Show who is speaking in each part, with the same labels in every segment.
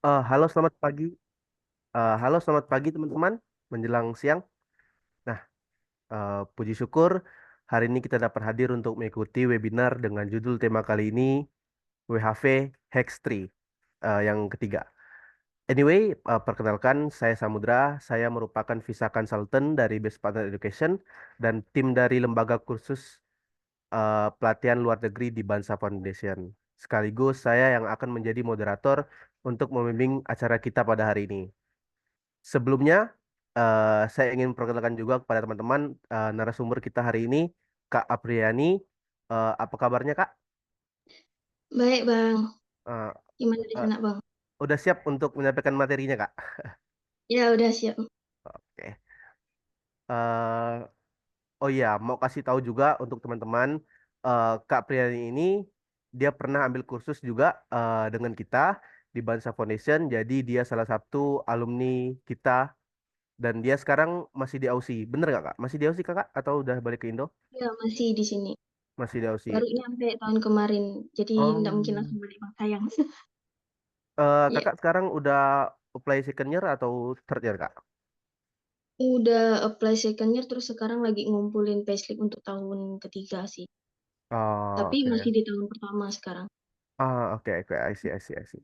Speaker 1: Halo, selamat pagi. Halo, selamat pagi teman-teman. Menjelang siang. Nah, puji syukur hari ini kita dapat hadir untuk mengikuti webinar dengan judul tema kali ini WHV Hex 3 yang ketiga. Anyway, perkenalkan saya Samudra. Saya merupakan visa consultant dari Best Partner Education dan tim dari lembaga kursus pelatihan luar negeri di Bansa Foundation. Sekaligus saya yang akan menjadi moderator untuk membimbing acara kita pada hari ini. Sebelumnya, saya ingin perkenalkan juga kepada teman-teman narasumber kita hari ini, Kak Apriani. Apa kabarnya, Kak?
Speaker 2: Baik, Bang.
Speaker 1: Eh,
Speaker 2: Gimana di
Speaker 1: eh,
Speaker 2: sana, Bang?
Speaker 1: udah siap untuk menyampaikan materinya, Kak?
Speaker 2: Ya, udah siap.
Speaker 1: Oke. Eh, oh iya, mau kasih tahu juga untuk teman-teman, Kak Apriani ini dia pernah ambil kursus juga dengan kita di Bansa Foundation. Jadi dia salah satu alumni kita dan dia sekarang masih di Aussie. Bener nggak, Kak? Masih di Aussie, Kakak? Atau udah balik ke Indo?
Speaker 2: Ya, masih di sini.
Speaker 1: Masih di Aussie.
Speaker 2: Baru nyampe tahun kemarin, jadi nggak mungkin
Speaker 1: Oh,
Speaker 2: langsung balik, Bang. Sayang. Ya,
Speaker 1: kakak sekarang udah apply second year atau third year, kak?
Speaker 2: udah apply second year, terus sekarang lagi ngumpulin payslip untuk tahun ketiga sih.
Speaker 1: Oh,
Speaker 2: Tapi
Speaker 1: oke.
Speaker 2: masih di tahun pertama sekarang.
Speaker 1: Oke, oke, I see, I see, I see.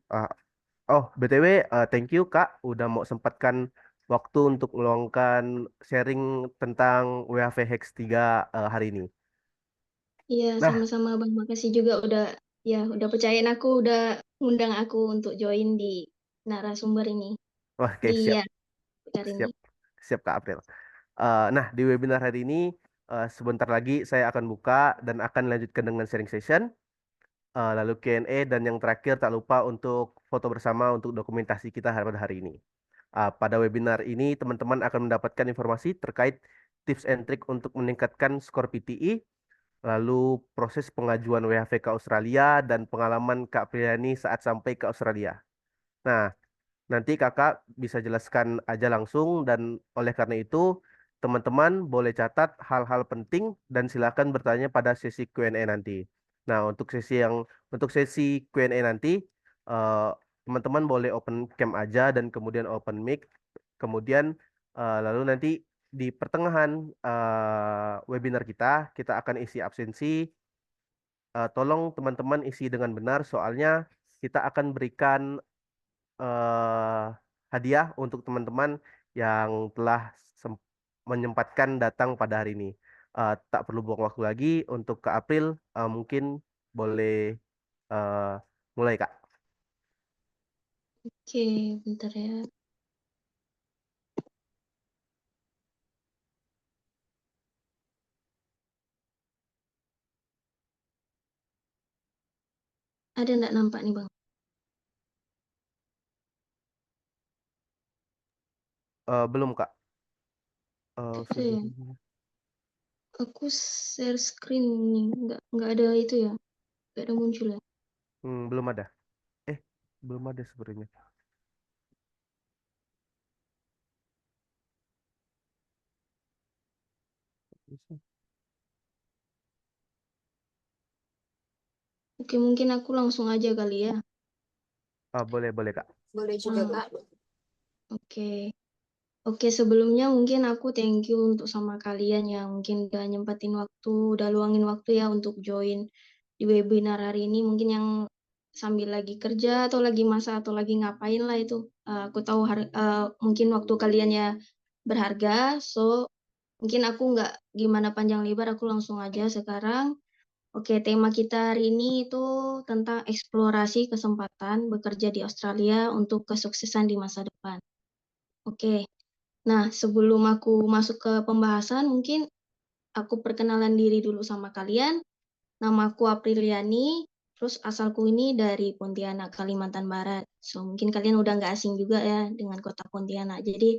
Speaker 1: Oh, BTW, thank you, Kak, udah mau sempatkan waktu untuk meluangkan sharing tentang WHV Hex 3 hari ini.
Speaker 2: Iya,
Speaker 1: Nah,
Speaker 2: sama-sama, Bang. Makasih juga udah percayain aku, udah undang aku untuk join di narasumber ini.
Speaker 1: oke,
Speaker 2: Di
Speaker 1: siap,
Speaker 2: ya, hari ini.
Speaker 1: siap, siap, Kak April. Nah, di webinar hari ini, sebentar lagi saya akan buka dan akan lanjutkan dengan sharing session. Lalu Q&A dan yang terakhir tak lupa untuk foto bersama untuk dokumentasi kita pada hari ini. Pada webinar ini teman-teman akan mendapatkan informasi terkait tips and trick untuk meningkatkan skor PTI, lalu proses pengajuan WHV ke Australia dan pengalaman Kak Priyani saat sampai ke Australia. Nah, nanti kakak bisa jelaskan aja langsung dan oleh karena itu teman-teman boleh catat hal-hal penting dan silakan bertanya pada sesi Q&A nanti. Nah, untuk sesi Q&A nanti eh, teman-teman boleh open cam aja dan kemudian open mic. Kemudian lalu nanti di pertengahan webinar kita akan isi absensi. Tolong teman-teman isi dengan benar soalnya kita akan berikan eh, hadiah untuk teman-teman yang telah sem- menyempatkan datang pada hari ini. Tak perlu buang waktu lagi untuk ke April, mungkin boleh eh, mulai, Kak.
Speaker 2: Oke, bentar ya. Ada nggak nampak nih, Bang?
Speaker 1: Belum, Kak.
Speaker 2: Ada
Speaker 1: Sudah.
Speaker 2: ya? Aku share screen nih, nggak ada itu ya, nggak ada muncul ya.
Speaker 1: Belum ada. Eh, belum ada sebenarnya.
Speaker 2: Oke, mungkin aku langsung aja kali ya.
Speaker 1: Boleh, boleh, Kak.
Speaker 2: Boleh juga, Kak. Oke, oke sebelumnya mungkin aku thank you untuk sama kalian yang mungkin udah nyempatin waktu, udah luangin waktu ya untuk join di webinar hari ini. Mungkin yang sambil lagi kerja atau lagi masak atau lagi ngapain lah itu. Aku tahu mungkin waktu kalian ya berharga, so mungkin aku nggak gimana panjang lebar, aku langsung aja sekarang. Oke, tema kita hari ini itu tentang eksplorasi kesempatan bekerja di Australia untuk kesuksesan di masa depan. Oke, nah sebelum aku masuk ke pembahasan, mungkin aku perkenalan diri dulu sama kalian. Nama aku Apriliani, terus asalku ini dari Pontianak, Kalimantan Barat. So, mungkin kalian udah nggak asing juga ya dengan kota Pontianak. Jadi,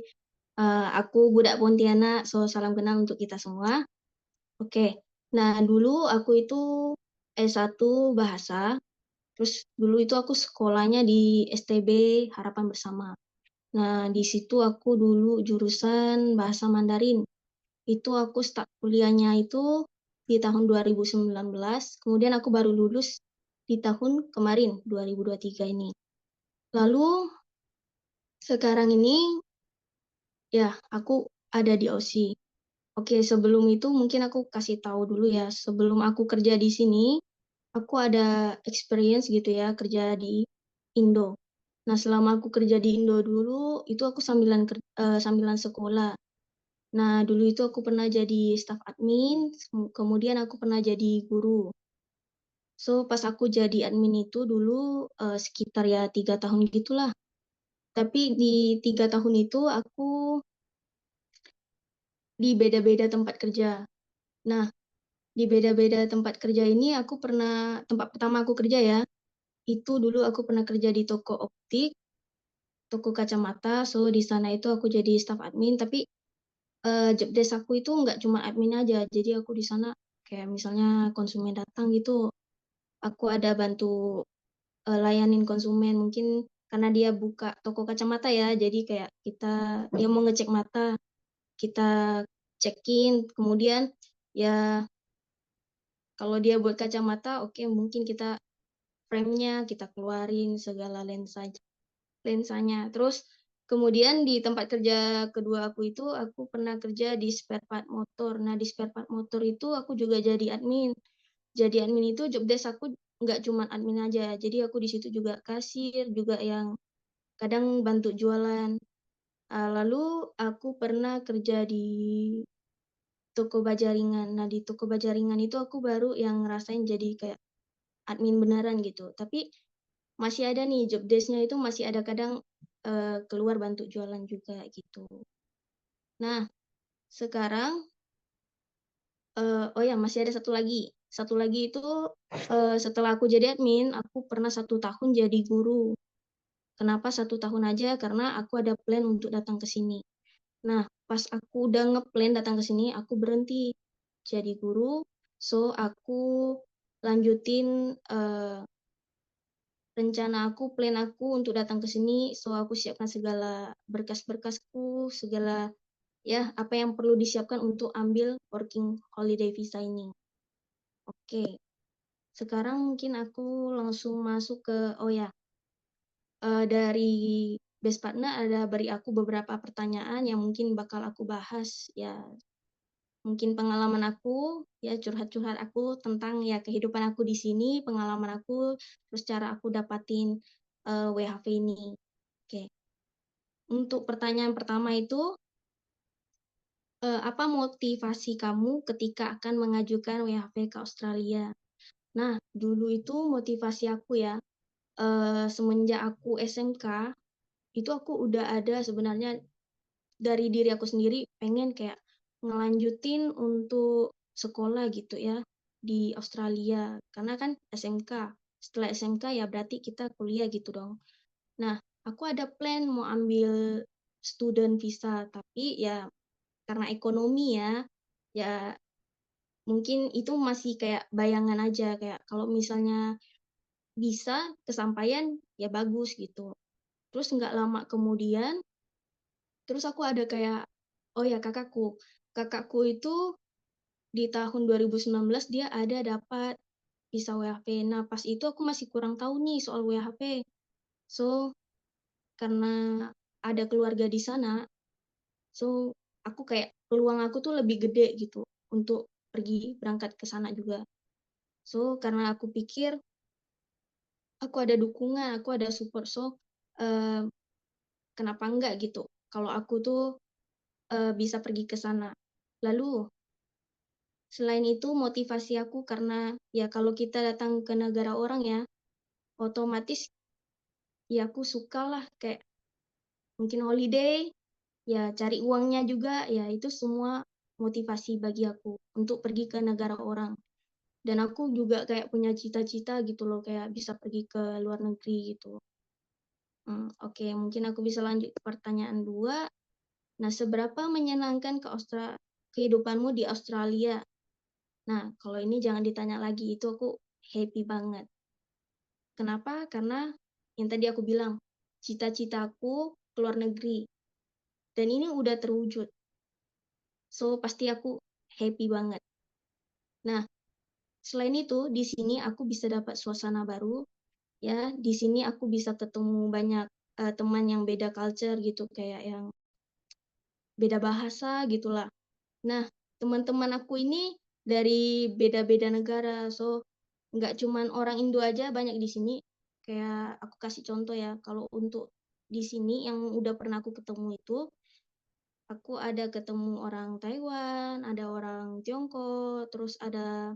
Speaker 2: aku budak Pontianak, so salam kenal untuk kita semua. Oke, nah dulu aku itu S1 Bahasa, terus dulu itu aku sekolahnya di STB Harapan Bersama. Nah, di situ aku dulu jurusan Bahasa Mandarin. Itu aku start kuliahnya itu di tahun 2019, kemudian aku baru lulus di tahun kemarin, 2023 ini. Lalu Sekarang ini ya aku ada di OSI. Oke, sebelum itu mungkin aku kasih tahu dulu ya. Sebelum aku kerja di sini, aku ada experience gitu ya kerja di Indo. Nah, selama aku kerja di Indo dulu, itu aku sambilan sekolah. Nah, dulu itu aku pernah jadi staff admin, kemudian aku pernah jadi guru. So, pas aku jadi admin itu dulu sekitar ya 3 tahun gitulah. Tapi di 3 tahun itu aku di beda-beda tempat kerja. Nah, di beda-beda tempat kerja ini aku pernah, tempat pertama aku kerja ya, itu dulu aku pernah kerja di toko optik, toko kacamata. So, di sana itu aku jadi staff admin, tapi job desk aku itu nggak cuma admin aja. Jadi aku di sana kayak misalnya konsumen datang gitu, aku ada bantu layanin konsumen. Mungkin karena dia buka toko kacamata ya, jadi kayak dia mau ngecek mata, kita cekin, kemudian ya kalau dia buat kacamata, oke, mungkin kita frame-nya kita keluarin segala lensanya. Terus kemudian di tempat kerja kedua aku itu aku pernah kerja di spare part motor. Nah, di spare part motor itu aku juga jadi admin. Jadi admin itu job desk aku nggak cuma admin aja. Jadi aku di situ juga kasir, juga yang kadang bantu jualan. Lalu aku pernah kerja di toko bajaringan. Nah, di toko bajaringan itu aku baru yang ngerasain jadi kayak admin beneran gitu. Tapi masih ada nih job desk-nya itu masih ada kadang keluar bantu jualan juga gitu. Nah, sekarang oh ya masih ada satu lagi. Satu lagi itu setelah aku jadi admin, aku pernah 1 tahun jadi guru. Kenapa 1 tahun aja? Karena aku ada plan untuk datang ke sini. Nah, pas aku udah ngeplan datang ke sini, aku berhenti jadi guru. So, aku lanjutin rencana aku, plan aku untuk datang ke sini. So, aku siapkan segala berkas-berkasku, segala ya apa yang perlu disiapkan untuk ambil working holiday visa ini. Oke, sekarang mungkin aku langsung masuk ke, oh ya, dari best partner ada beri aku beberapa pertanyaan yang mungkin bakal aku bahas ya, mungkin pengalaman aku ya, curhat-curhat aku tentang ya kehidupan aku di sini, pengalaman aku, terus cara aku dapatin WHV ini. Oke, untuk pertanyaan pertama itu, apa motivasi kamu ketika akan mengajukan WHV ke Australia? Nah, dulu itu motivasi aku ya, semenjak aku SMK, itu aku udah ada sebenarnya dari diri aku sendiri pengen kayak ngelanjutin untuk sekolah gitu ya di Australia. Karena kan SMK, setelah SMK ya berarti kita kuliah gitu dong. Nah, aku ada plan mau ambil student visa, tapi ya karena ekonomi ya, ya mungkin itu masih kayak bayangan aja, kayak kalau misalnya bisa kesampaian ya bagus gitu. Terus nggak lama kemudian, terus aku ada kayak, oh ya kakakku itu di tahun 2019 dia ada dapat visa WHP. Nah, pas itu aku masih kurang tahu nih soal WHP. So, karena ada keluarga di sana, so aku kayak peluang aku tuh lebih gede gitu untuk pergi berangkat ke sana juga. So, karena aku pikir aku ada dukungan, aku ada support, so eh, kenapa enggak gitu kalau aku tuh bisa pergi ke sana. Lalu selain itu motivasi aku karena ya kalau kita datang ke negara orang ya otomatis ya aku suka lah kayak mungkin holiday ya cari uangnya juga ya itu semua motivasi bagi aku untuk pergi ke negara orang. Dan aku juga kayak punya cita-cita gitu loh kayak bisa pergi ke luar negeri gitu. Oke, mungkin aku bisa lanjut ke pertanyaan 2. Nah, seberapa menyenangkan kehidupanmu di Australia? Nah, kalau ini jangan ditanya lagi, itu aku happy banget. Kenapa? Karena yang tadi aku bilang, cita-citaku keluar negeri. Dan ini udah terwujud. So, pasti aku happy banget. Nah, selain itu, di sini aku bisa dapat suasana baru. Ya, di sini aku bisa ketemu banyak teman yang beda culture gitu, kayak yang beda bahasa gitulah. Nah, teman-teman aku ini dari beda-beda negara, so nggak cuman orang Indo aja banyak di sini. Kayak aku kasih contoh ya, kalau untuk di sini yang udah pernah aku ketemu itu, aku ada ketemu orang Taiwan, ada orang Tiongkok, terus ada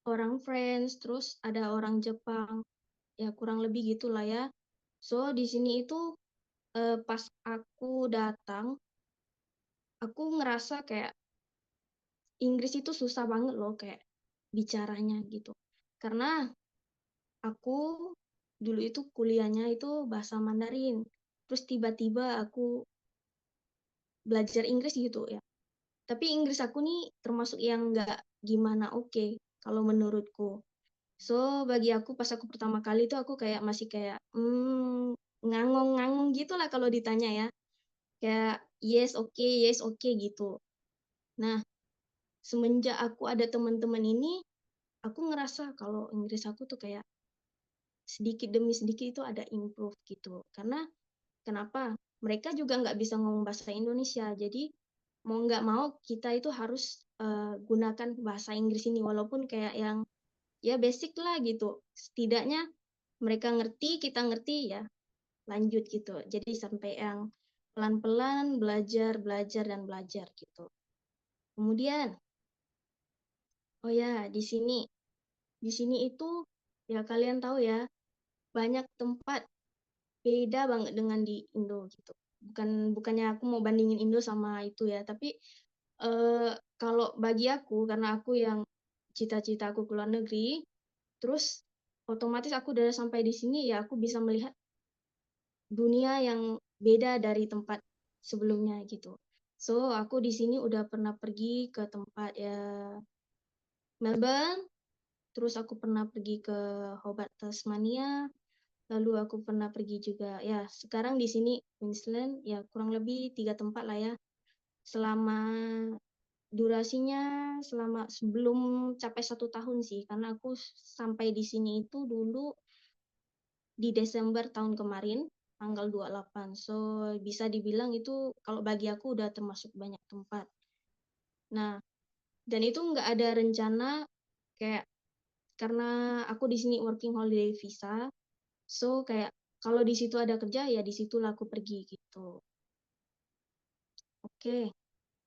Speaker 2: orang France, terus ada orang Jepang. Ya kurang lebih gitulah ya. So di sini itu pas aku datang, aku ngerasa kayak Inggris itu susah banget loh kayak bicaranya gitu. Karena aku dulu itu kuliahnya itu bahasa Mandarin. Terus tiba-tiba aku belajar Inggris gitu ya. Tapi Inggris aku nih termasuk yang nggak gimana oke kalau menurutku. So bagi aku pas aku pertama kali itu aku kayak masih kayak ngangong-ngangong gitu lah kalau ditanya ya. Kayak yes oke gitu. Nah, semenjak aku ada teman-teman ini, aku ngerasa kalau Inggris aku tuh kayak sedikit demi sedikit itu ada improve gitu. Karena kenapa? Mereka juga nggak bisa ngomong bahasa Indonesia. Jadi mau nggak mau kita itu harus gunakan bahasa Inggris ini walaupun kayak yang ya basic lah gitu. Setidaknya mereka ngerti, kita ngerti ya lanjut gitu. Jadi sampai yang pelan-pelan belajar, belajar dan belajar gitu. Kemudian, oh ya di sini itu ya kalian tahu ya banyak tempat beda banget dengan di Indo gitu. Bukannya aku mau bandingin Indo sama itu ya, tapi kalau bagi aku karena aku yang cita-cita aku ke luar negeri, terus otomatis aku udah sampai di sini ya aku bisa melihat dunia yang beda dari tempat sebelumnya gitu. So, aku di sini udah pernah pergi ke tempat ya Melbourne, terus aku pernah pergi ke Hobart, Tasmania, lalu aku pernah pergi juga ya sekarang di sini Queensland ya kurang lebih 3 tempat lah ya. Selama durasinya selama sebelum capai 1 tahun sih karena aku sampai di sini itu dulu di Desember tahun kemarin tanggal 28. So bisa dibilang itu kalau bagi aku udah termasuk banyak tempat. Nah, dan itu nggak ada rencana kayak karena aku di sini working holiday visa. So kayak kalau di situ ada kerja ya di situlah aku pergi gitu. Oke,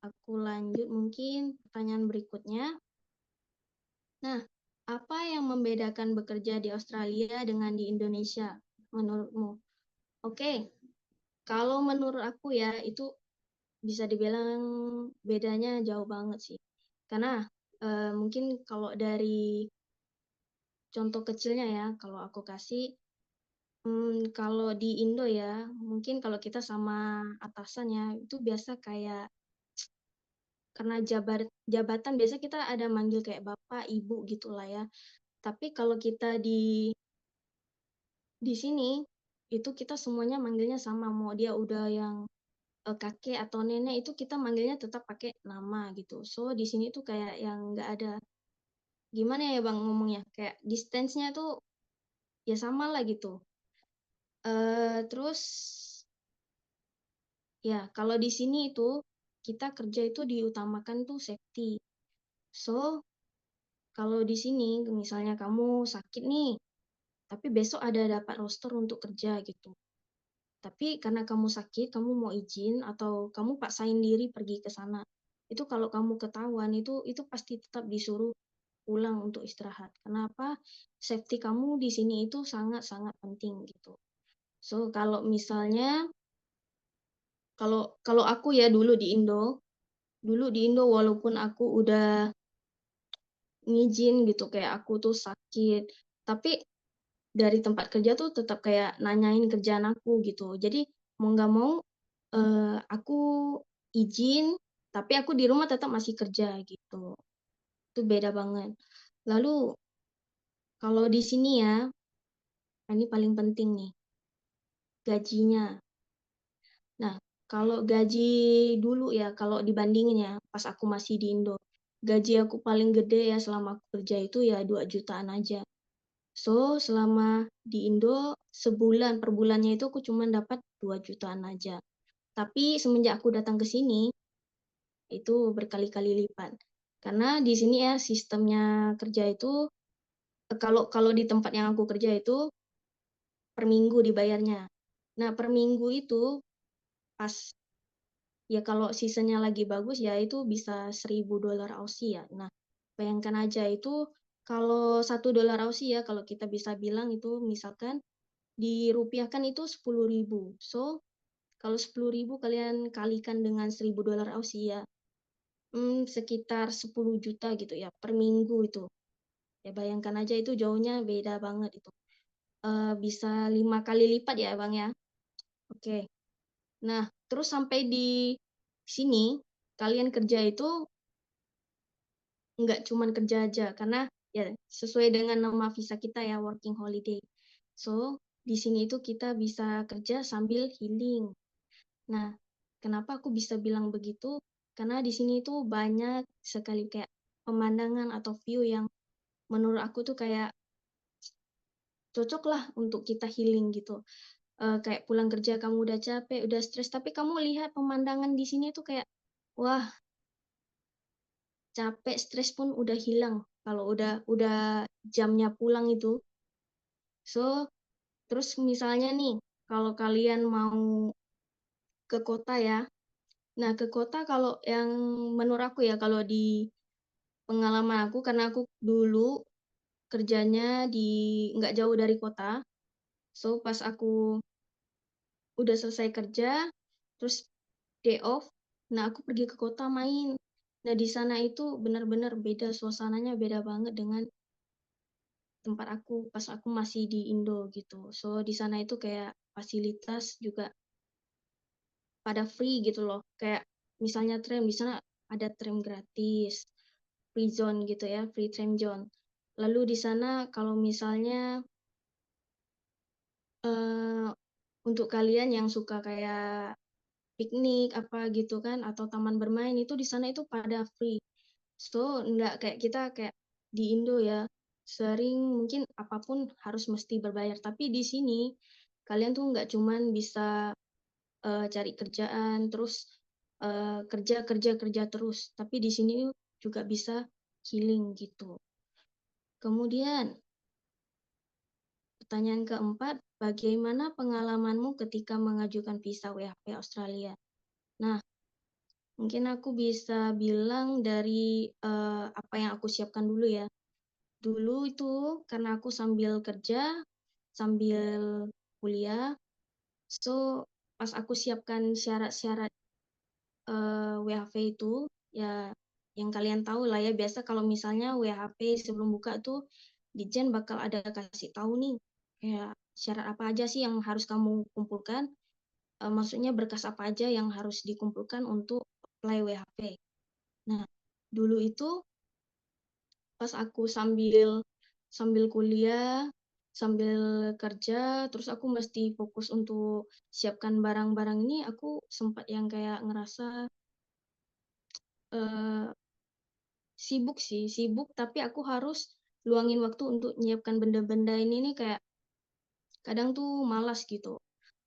Speaker 2: aku lanjut mungkin pertanyaan berikutnya. Nah, apa yang membedakan bekerja di Australia dengan di Indonesia menurutmu? Oke, kalau menurut aku ya itu bisa dibilang bedanya jauh banget sih. Karena mungkin kalau dari contoh kecilnya ya, kalau aku kasih, kalau di Indo ya, mungkin kalau kita sama atasan ya, itu biasa kayak karena jabatan biasa kita ada manggil kayak bapak, ibu gitulah ya. Tapi kalau kita di sini itu kita semuanya manggilnya sama, mau dia udah yang kakek atau nenek itu kita manggilnya tetap pakai nama gitu. So di sini tuh kayak yang nggak ada gimana ya bang ngomongnya kayak distance-nya tuh ya sama lah gitu. Terus ya kalau di sini itu kita kerja itu diutamakan tuh safety. So kalau di sini misalnya kamu sakit nih, tapi besok ada dapat roster untuk kerja gitu. Tapi karena kamu sakit, kamu mau izin atau kamu paksain diri pergi ke sana. Itu kalau kamu ketahuan itu pasti tetap disuruh pulang untuk istirahat. Kenapa? Safety kamu di sini itu sangat-sangat penting gitu. So kalau misalnya kalau kalau aku ya dulu di Indo walaupun aku udah ngizin gitu kayak aku tuh sakit, tapi dari tempat kerja tuh tetap kayak nanyain kerjaan aku gitu. Jadi mau nggak mau aku izin, tapi aku di rumah tetap masih kerja gitu. Itu beda banget. Lalu kalau di sini ya, ini paling penting nih, gajinya. Nah, kalau gaji dulu ya, kalau dibandingin ya, pas aku masih di Indo, gaji aku paling gede ya selama aku kerja itu ya 2 jutaan aja. So, selama di Indo sebulan, per bulannya itu aku cuma dapat 2 jutaan aja. Tapi semenjak aku datang ke sini, itu berkali-kali lipat. Karena di sini ya sistemnya kerja itu, kalau kalau di tempat yang aku kerja itu per minggu dibayarnya. Nah, per minggu itu pas ya kalau season-nya lagi bagus ya itu bisa $1.000 Aussie ya. Nah, bayangkan aja itu kalau $1 Aussie ya, kalau kita bisa bilang itu misalkan dirupiahkan itu 10.000. So, kalau 10.000 kalian kalikan dengan $1.000 Aussie ya, sekitar 10 juta gitu ya per minggu itu. Ya bayangkan aja itu jauhnya beda banget itu. Bisa 5 kali lipat ya Bang ya. Oke. Nah, terus sampai di sini kalian kerja itu nggak cuman kerja aja karena ya sesuai dengan nama visa kita ya working holiday. So, di sini itu kita bisa kerja sambil healing. Nah, kenapa aku bisa bilang begitu? Karena di sini tuh banyak sekali kayak pemandangan atau view yang menurut aku tuh kayak cocok lah untuk kita healing gitu. Kayak pulang kerja kamu udah capek, udah stres, tapi kamu lihat pemandangan di sini tuh kayak, wah, capek, stres pun udah hilang kalau udah jamnya pulang itu. So, terus misalnya nih, kalau kalian mau ke kota ya. Nah, ke kota kalau yang menurut aku ya, kalau di pengalaman aku, karena aku dulu kerjanya di nggak jauh dari kota. So, pas aku udah selesai kerja, terus day off, nah aku pergi ke kota main. Nah, di sana itu benar-benar beda, suasananya beda banget dengan tempat aku pas aku masih di Indo gitu. So, di sana itu kayak fasilitas juga pada free gitu loh. Kayak misalnya tram, di sana ada tram gratis, free zone gitu ya, free tram zone. Lalu di sana kalau misalnya eh, untuk kalian yang suka kayak piknik apa gitu kan atau taman bermain itu di sana itu pada free. So, enggak kayak kita kayak di Indo ya, sering mungkin apapun harus mesti berbayar. Tapi di sini kalian tuh nggak cuman bisa cari kerjaan terus kerja kerja kerja terus, tapi di sini juga bisa healing gitu. Kemudian pertanyaan keempat, bagaimana pengalamanmu ketika mengajukan visa WHP Australia? Nah, mungkin aku bisa bilang dari apa yang aku siapkan dulu ya. Dulu itu karena aku sambil kerja, sambil kuliah, so pas aku siapkan syarat-syarat WHV itu, ya yang kalian tahu lah ya, biasa kalau misalnya WHP sebelum buka tuh Ditjen bakal ada kasih tahu nih, kayak syarat apa aja sih yang harus kamu kumpulkan, maksudnya berkas apa aja yang harus dikumpulkan untuk apply WHP. Nah, dulu itu pas aku sambil sambil kuliah, sambil kerja, terus aku mesti fokus untuk siapkan barang-barang ini, aku sempat yang kayak ngerasa eh, sibuk sih, sibuk tapi aku harus luangin waktu untuk menyiapkan benda-benda ini nih kayak kadang tuh malas gitu.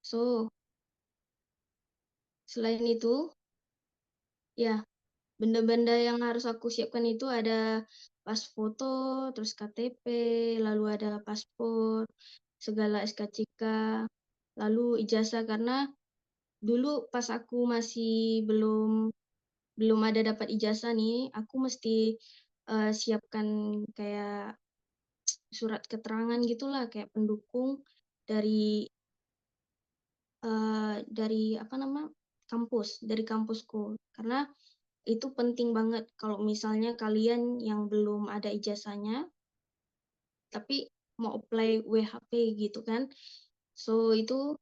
Speaker 2: So, selain itu, ya benda-benda yang harus aku siapkan itu ada pas foto, terus KTP, lalu ada paspor, segala SKCK, lalu ijazah karena dulu pas aku masih belum belum ada dapat ijazah nih, aku mesti siapkan kayak surat keterangan gitulah kayak pendukung dari dari apa nama dari kampusku karena itu penting banget kalau misalnya kalian yang belum ada ijazahnya tapi mau apply WHP gitu kan, so itu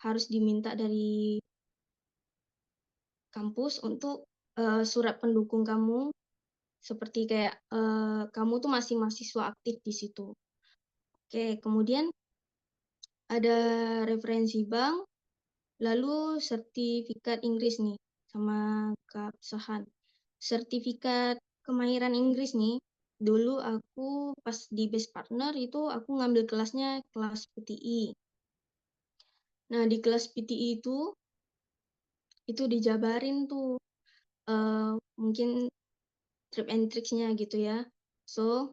Speaker 2: harus diminta dari kampus untuk surat pendukung kamu seperti kayak kamu tuh masih mahasiswa aktif di situ. Oke, kemudian ada referensi bank. Lalu sertifikat Inggris nih, sama keabsahan. Sertifikat kemahiran Inggris nih, dulu aku pas di best partner itu aku ngambil kelasnya kelas PTI. Nah, di kelas PTI itu dijabarin tuh mungkin trip and tricksnya gitu ya. So,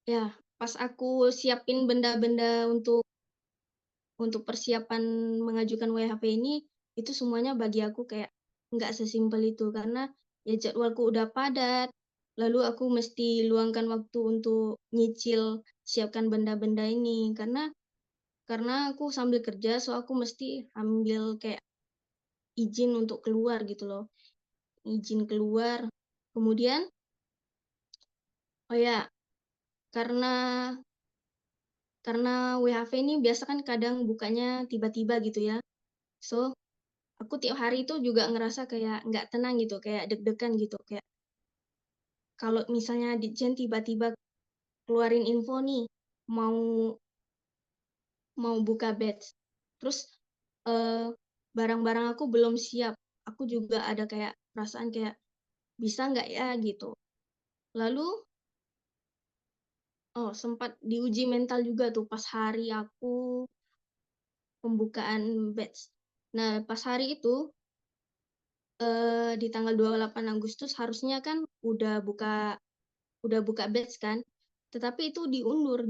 Speaker 2: ya pas aku siapin benda-benda untuk persiapan mengajukan WHP ini, itu semuanya bagi aku kayak nggak sesimpel itu karena ya jadwalku udah padat, lalu aku mesti luangkan waktu untuk nyicil siapkan benda-benda ini karena aku sambil kerja, so aku mesti ambil kayak izin untuk keluar gitu loh, izin keluar. Kemudian, oh ya, karena karena WHV ini biasa kan kadang bukanya tiba-tiba gitu ya. So, aku tiap hari itu juga ngerasa kayak nggak tenang gitu, kayak deg-degan gitu. Kayak kalau misalnya Ditjen tiba-tiba keluarin info nih, mau mau buka batch. Terus eh, barang-barang aku belum siap. Aku juga ada kayak perasaan kayak bisa nggak ya gitu. Lalu sempat diuji mental juga tuh pas hari aku pembukaan batch. Nah, pas hari itu di tanggal 28 Agustus harusnya kan udah buka batch kan. Tetapi itu diundur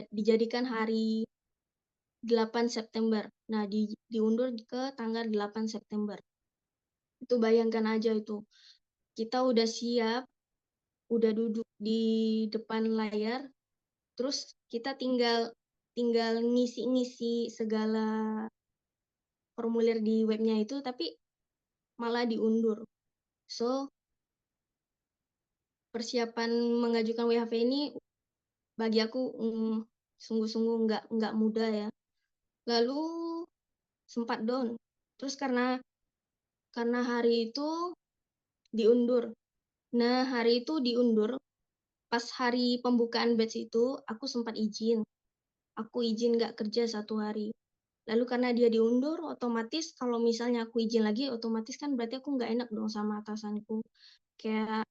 Speaker 2: dijadikan hari 8 September. Nah, diundur ke tanggal 8 September. Itu bayangkan aja itu. Kita udah siap, udah duduk di depan layar, terus kita tinggal tinggal ngisi-ngisi segala formulir di webnya itu, tapi malah diundur. So, persiapan mengajukan WHV ini bagi aku sungguh-sungguh nggak mudah ya. Lalu sempat down. Terus karena hari itu diundur. Nah, hari itu diundur. Pas hari pembukaan batch itu, aku sempat izin. Aku izin nggak kerja 1 hari. Lalu karena dia diundur, otomatis kalau misalnya aku izin lagi, otomatis kan berarti aku nggak enak dong sama atasanku. Kayak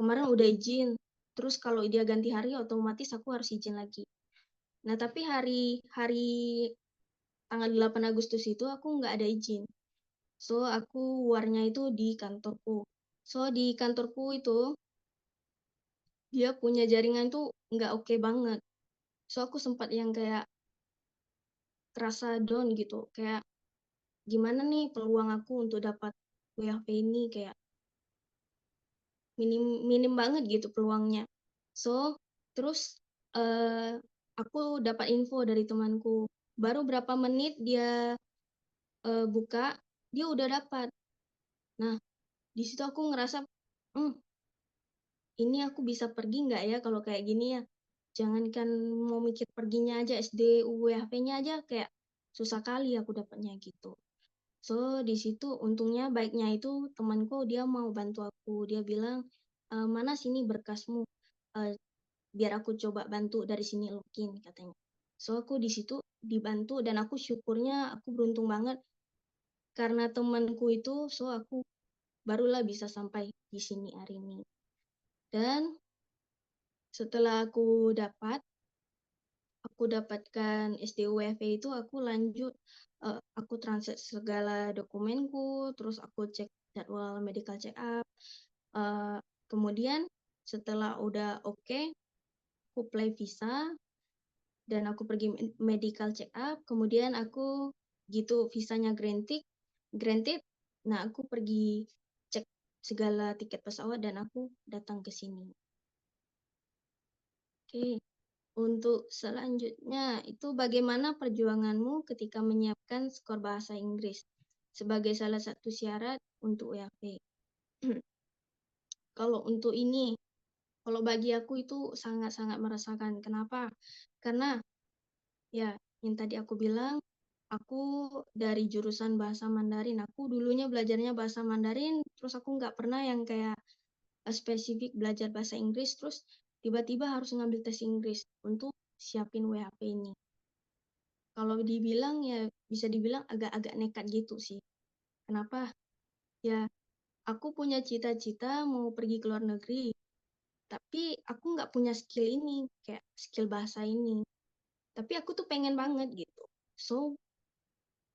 Speaker 2: kemarin udah izin, terus kalau dia ganti hari, otomatis aku harus izin lagi. Nah, tapi hari hari tanggal 8 Agustus itu aku nggak ada izin. So, aku warnya itu di kantorku. So, di kantorku itu dia punya jaringan tuh nggak oke banget. So, aku sempat yang kayak terasa down gitu. Kayak gimana nih peluang aku untuk dapat WHP ini kayak minim minim banget gitu peluangnya. So, terus eh, aku dapat info dari temanku. Baru berapa menit dia buka, dia udah dapat. Nah, di situ aku ngerasa, hmm, ini aku bisa pergi nggak ya kalau kayak gini ya? Jangankan mau mikir perginya aja, SDUWHP-nya aja kayak susah kali aku dapatnya gitu. So, di situ untungnya baiknya itu temanku dia mau bantu aku. Dia bilang, mana sini berkasmu? Eh, biar aku coba bantu dari sini login katanya. So, aku di situ dibantu dan aku syukurnya aku beruntung banget karena temanku itu, so aku barulah bisa sampai di sini hari ini. Dan setelah aku dapatkan SDUWV itu aku lanjut aku translate segala dokumenku, terus aku cek jadwal medical check up. Kemudian setelah udah oke, aku apply visa dan aku pergi medical check up, kemudian aku gitu visanya granted. Nah, aku pergi cek segala tiket pesawat dan aku datang ke sini. Oke. Untuk selanjutnya, itu bagaimana perjuanganmu ketika menyiapkan skor bahasa Inggris sebagai salah satu syarat untuk UAP? Kalau untuk ini, kalau bagi aku itu sangat-sangat merasakan. Kenapa? Karena ya, yang tadi aku bilang, aku dari jurusan bahasa Mandarin. Aku dulunya belajarnya bahasa Mandarin, terus aku nggak pernah yang kayak spesifik belajar bahasa Inggris, terus tiba-tiba harus ngambil tes Inggris untuk siapin WHP ini. Kalau dibilang ya bisa dibilang agak-agak nekat gitu sih. Kenapa? Ya aku punya cita-cita mau pergi ke luar negeri, tapi aku nggak punya skill ini, kayak skill bahasa ini. Tapi aku tuh pengen banget gitu. So,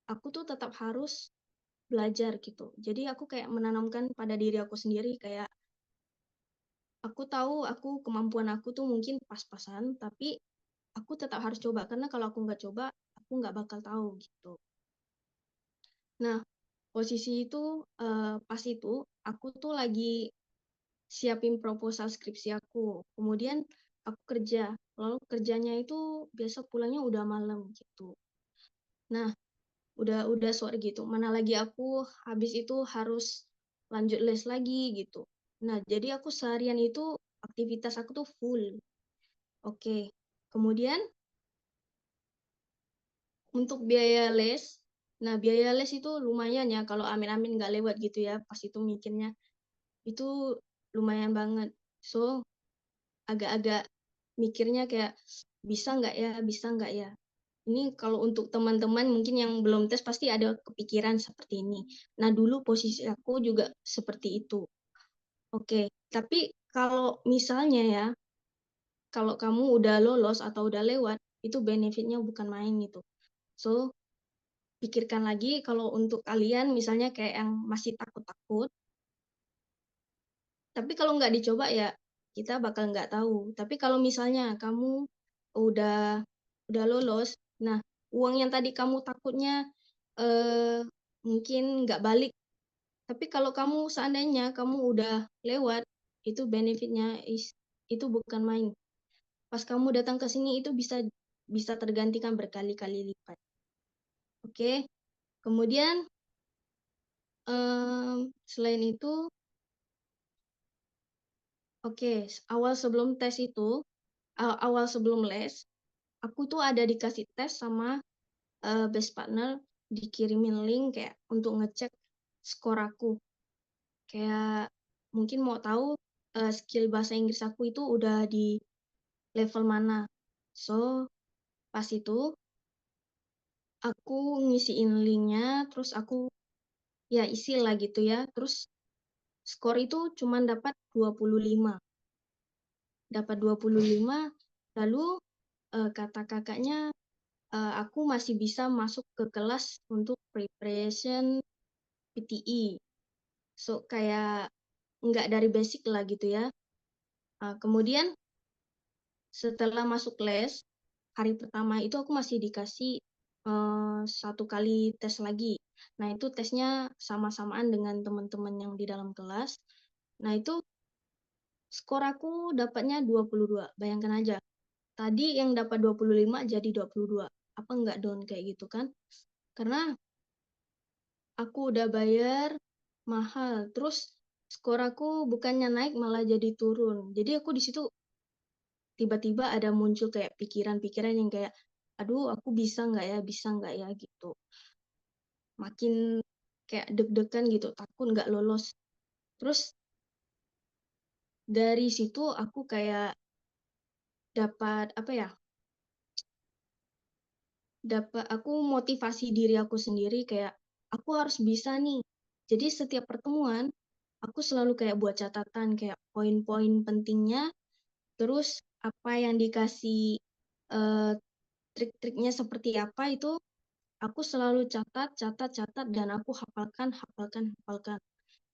Speaker 2: aku tuh tetap harus belajar gitu. Jadi aku kayak menanamkan pada diri aku sendiri kayak aku tahu kemampuan aku tuh mungkin pas-pasan, tapi aku tetap harus coba karena kalau aku nggak coba, aku nggak bakal tahu gitu. Nah, posisi itu pas itu aku tuh lagi siapin proposal skripsi aku. Kemudian aku kerja. Lalu kerjanya itu biasa pulangnya udah malam gitu. Nah, udah sore gitu. Mana lagi aku habis itu harus lanjut les lagi gitu. Nah, jadi aku seharian itu aktivitas aku tuh full. Oke. Kemudian untuk biaya les, nah biaya les itu lumayan ya kalau amin-amin nggak lewat gitu ya. Pas itu mikirnya itu lumayan banget. So, agak-agak mikirnya kayak bisa nggak ya. Ini kalau untuk teman-teman mungkin yang belum tes pasti ada kepikiran seperti ini. Nah, dulu posisi aku juga seperti itu. Oke, tapi kalau misalnya ya, kalau kamu udah lolos atau udah lewat, itu benefitnya bukan main gitu. So, pikirkan lagi kalau untuk kalian misalnya kayak yang masih takut-takut, tapi kalau nggak dicoba ya kita bakal nggak tahu. Tapi kalau misalnya kamu udah udah lolos, nah uang yang tadi kamu takutnya eh, mungkin nggak balik. Tapi kalau kamu seandainya kamu udah lewat, itu benefitnya itu bukan main. Pas kamu datang ke sini itu bisa bisa tergantikan berkali-kali lipat. Oke, kemudian selain itu, oke, awal sebelum tes itu, awal sebelum les, aku tuh ada dikasih tes sama best partner, dikirimin link kayak untuk ngecek skor aku. Kayak mungkin mau tahu skill bahasa Inggris aku itu udah di level mana. So, pas itu aku ngisiin linknya, terus aku ya isi lah gitu ya. Terus skor itu cuma dapat 25. Dapat 25, lalu kata kakaknya aku masih bisa masuk ke kelas untuk preparation PTE. So, kayak nggak dari basic lah gitu ya. Kemudian setelah masuk les, hari pertama itu aku masih dikasih satu kali tes lagi. Nah, itu tesnya sama-samaan dengan teman-teman yang di dalam kelas. Nah, itu skor aku dapatnya 22. Bayangkan aja. Tadi yang dapat 25 jadi 22. Apa nggak down kayak gitu kan? Karena aku udah bayar mahal. Terus skor aku bukannya naik malah jadi turun. Jadi aku di situ tiba-tiba ada muncul kayak pikiran-pikiran yang kayak, aduh aku bisa nggak ya gitu. Makin kayak deg-degan gitu, takut nggak lolos. Terus dari situ aku kayak dapat apa ya, dapat aku motivasi diri aku sendiri kayak aku harus bisa nih. Jadi setiap pertemuan aku selalu kayak buat catatan kayak poin-poin pentingnya, terus apa yang dikasih eh, trik-triknya seperti apa itu aku selalu catat, catat, catat, dan aku hafalkan, hafalkan, hafalkan.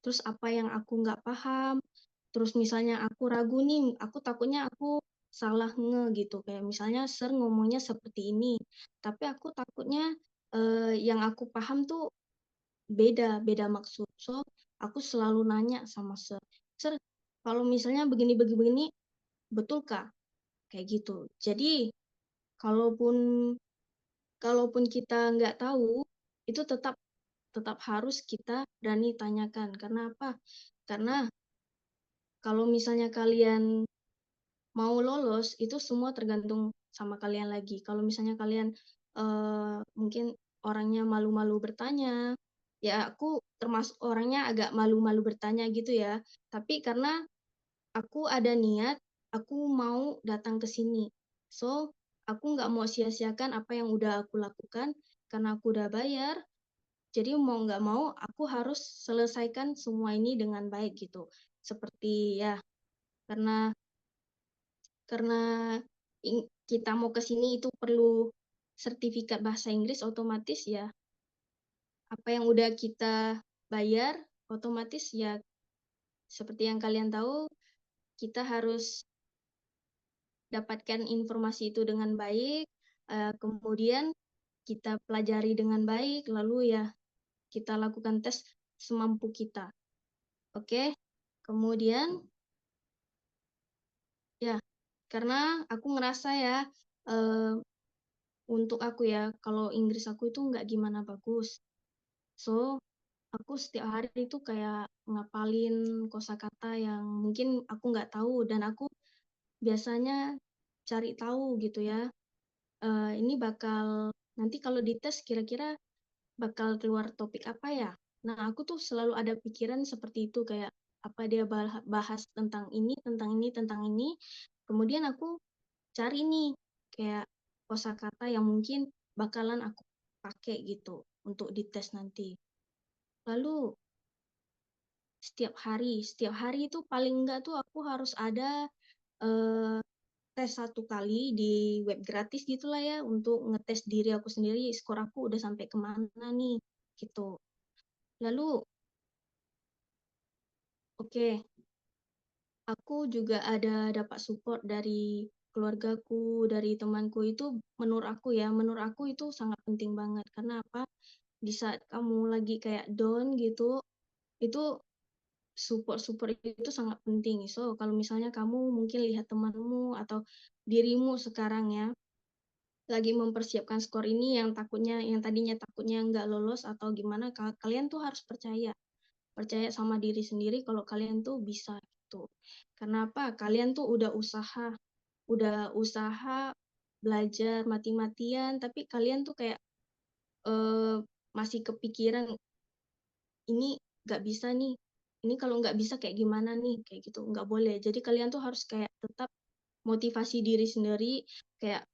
Speaker 2: Terus apa yang aku nggak paham, terus misalnya aku ragu nih, aku takutnya aku salah gitu. Kayak misalnya Sir ngomongnya seperti ini, tapi aku takutnya yang aku paham tuh beda, beda maksud. So, aku selalu nanya sama Sir, Sir, kalau misalnya begini-begini, betulkah? Kayak gitu. Jadi, kalaupun kalaupun kita nggak tahu, itu tetap tetap harus kita berani tanyakan. Karena apa? Karena kalau misalnya kalian mau lolos, itu semua tergantung sama kalian lagi. Kalau misalnya kalian mungkin orangnya malu-malu bertanya, ya aku termasuk orangnya agak malu-malu bertanya gitu ya. Tapi karena aku ada niat, aku mau datang ke sini. So, aku nggak mau sia-siakan apa yang udah aku lakukan, karena aku udah bayar, Jadi mau nggak mau aku harus selesaikan semua ini dengan baik gitu. Seperti ya karena karena kita mau ke sini itu perlu sertifikat bahasa Inggris, otomatis ya apa yang udah kita bayar otomatis ya seperti yang kalian tahu kita harus dapatkan informasi itu dengan baik, kemudian kita pelajari dengan baik, lalu ya kita lakukan tes semampu kita. Oke, kemudian ya karena aku ngerasa ya eh, untuk aku ya kalau Inggris aku itu nggak gimana bagus. So aku setiap hari itu kayak ngapalin kosakata yang mungkin aku nggak tahu dan aku biasanya cari tahu gitu ya. Ini bakal nanti kalau dites kira-kira bakal keluar topik apa ya? Nah, aku tuh selalu ada pikiran seperti itu kayak apa dia bahas tentang ini, tentang ini, tentang ini. Kemudian aku cari nih kayak kosakata yang mungkin bakalan aku pakai gitu untuk dites nanti. Lalu setiap hari itu paling enggak tuh aku harus ada eh, tes 1 kali di web gratis gitulah ya untuk ngetes diri aku sendiri skor aku udah sampai kemana nih gitu. Lalu oke, aku juga ada dapat support dari keluargaku, dari temanku itu menurut aku itu sangat penting banget. Karena apa? Di saat kamu lagi kayak down gitu, itu support-support itu sangat penting. So, kalau misalnya kamu mungkin lihat temanmu atau dirimu sekarang ya, lagi mempersiapkan skor ini yang tadinya takutnya nggak lolos atau gimana, kalian tuh harus percaya sama diri sendiri kalau kalian tuh bisa gitu. Karena apa? Kalian tuh udah usaha belajar mati-matian, tapi kalian tuh kayak eh, masih kepikiran ini nggak bisa nih. Ini kalau nggak bisa kayak gimana nih? Kayak gitu nggak boleh. Jadi kalian tuh harus kayak tetap motivasi diri sendiri kayak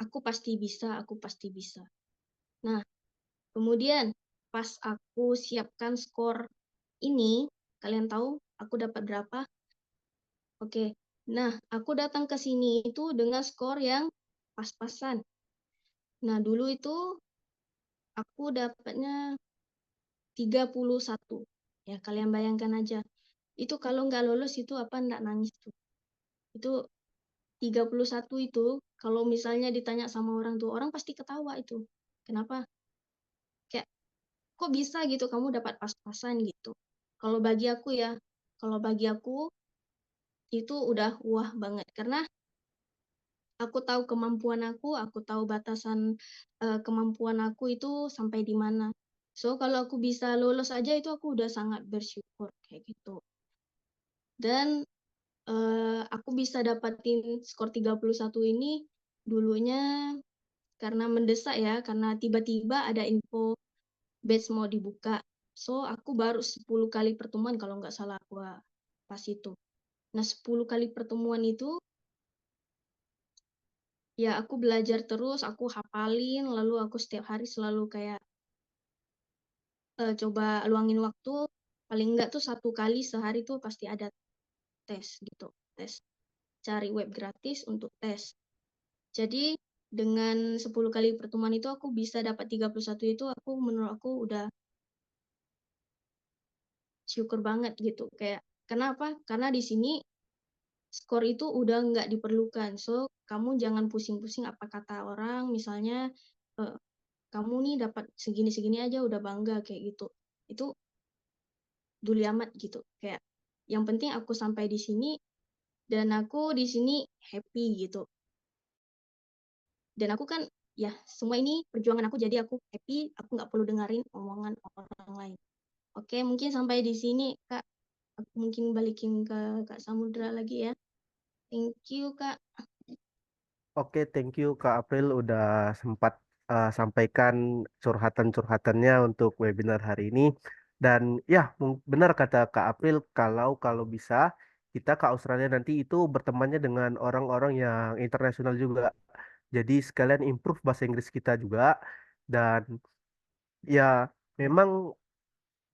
Speaker 2: aku pasti bisa, aku pasti bisa. Nah, kemudian pas aku siapkan skor ini, kalian tahu aku dapat berapa? Oke. Nah, aku datang ke sini itu dengan skor yang pas-pasan. Nah, dulu itu aku dapatnya 31. Ya, kalian bayangkan aja. Itu kalau nggak lolos itu apa nggak nangis tuh. Itu 31 itu kalau misalnya ditanya sama orang tuh, orang pasti ketawa itu. Kenapa? Kayak kok bisa gitu kamu dapat pas-pasan gitu. Kalau bagi aku ya, kalau bagi aku itu udah wah banget karena aku tahu kemampuan aku tahu batasan kemampuan aku itu sampai di mana. So kalau aku bisa lolos aja itu aku udah sangat bersyukur kayak gitu. Dan aku bisa dapatin skor 31 ini dulunya karena mendesak ya, karena tiba-tiba ada info batch mau dibuka. So aku baru 10 kali pertemuan kalau nggak salah aku pas itu. Nah 10 kali pertemuan itu ya aku belajar terus, aku hafalin, lalu aku setiap hari selalu kayak coba luangin waktu, paling enggak tuh 1 kali sehari tuh pasti ada tes gitu, tes. Cari web gratis untuk tes. Jadi dengan 10 kali pertemuan itu aku bisa dapat 31 itu aku menurut aku udah syukur banget gitu. Kayak kenapa? Karena di sini skor itu udah nggak diperlukan. So, kamu jangan pusing-pusing apa kata orang, misalnya eh, kamu nih dapat segini-segini aja udah bangga kayak gitu. Itu dulu amat gitu. Kayak yang penting aku sampai di sini dan aku di sini happy gitu. Dan aku kan ya semua ini perjuangan aku jadi aku happy, aku nggak perlu dengerin omongan orang lain. Oke, mungkin sampai di sini Kak. Aku mungkin balikin ke Kak Samudra lagi ya. Thank you Kak.
Speaker 1: Oke, thank you Kak April udah sempat sampaikan curhatan-curhatannya untuk webinar hari ini. Dan ya, benar kata Kak April, kalau bisa kita ke Australia nanti itu bertemannya dengan orang-orang yang internasional juga. Jadi sekalian improve bahasa Inggris kita juga. Dan ya. memang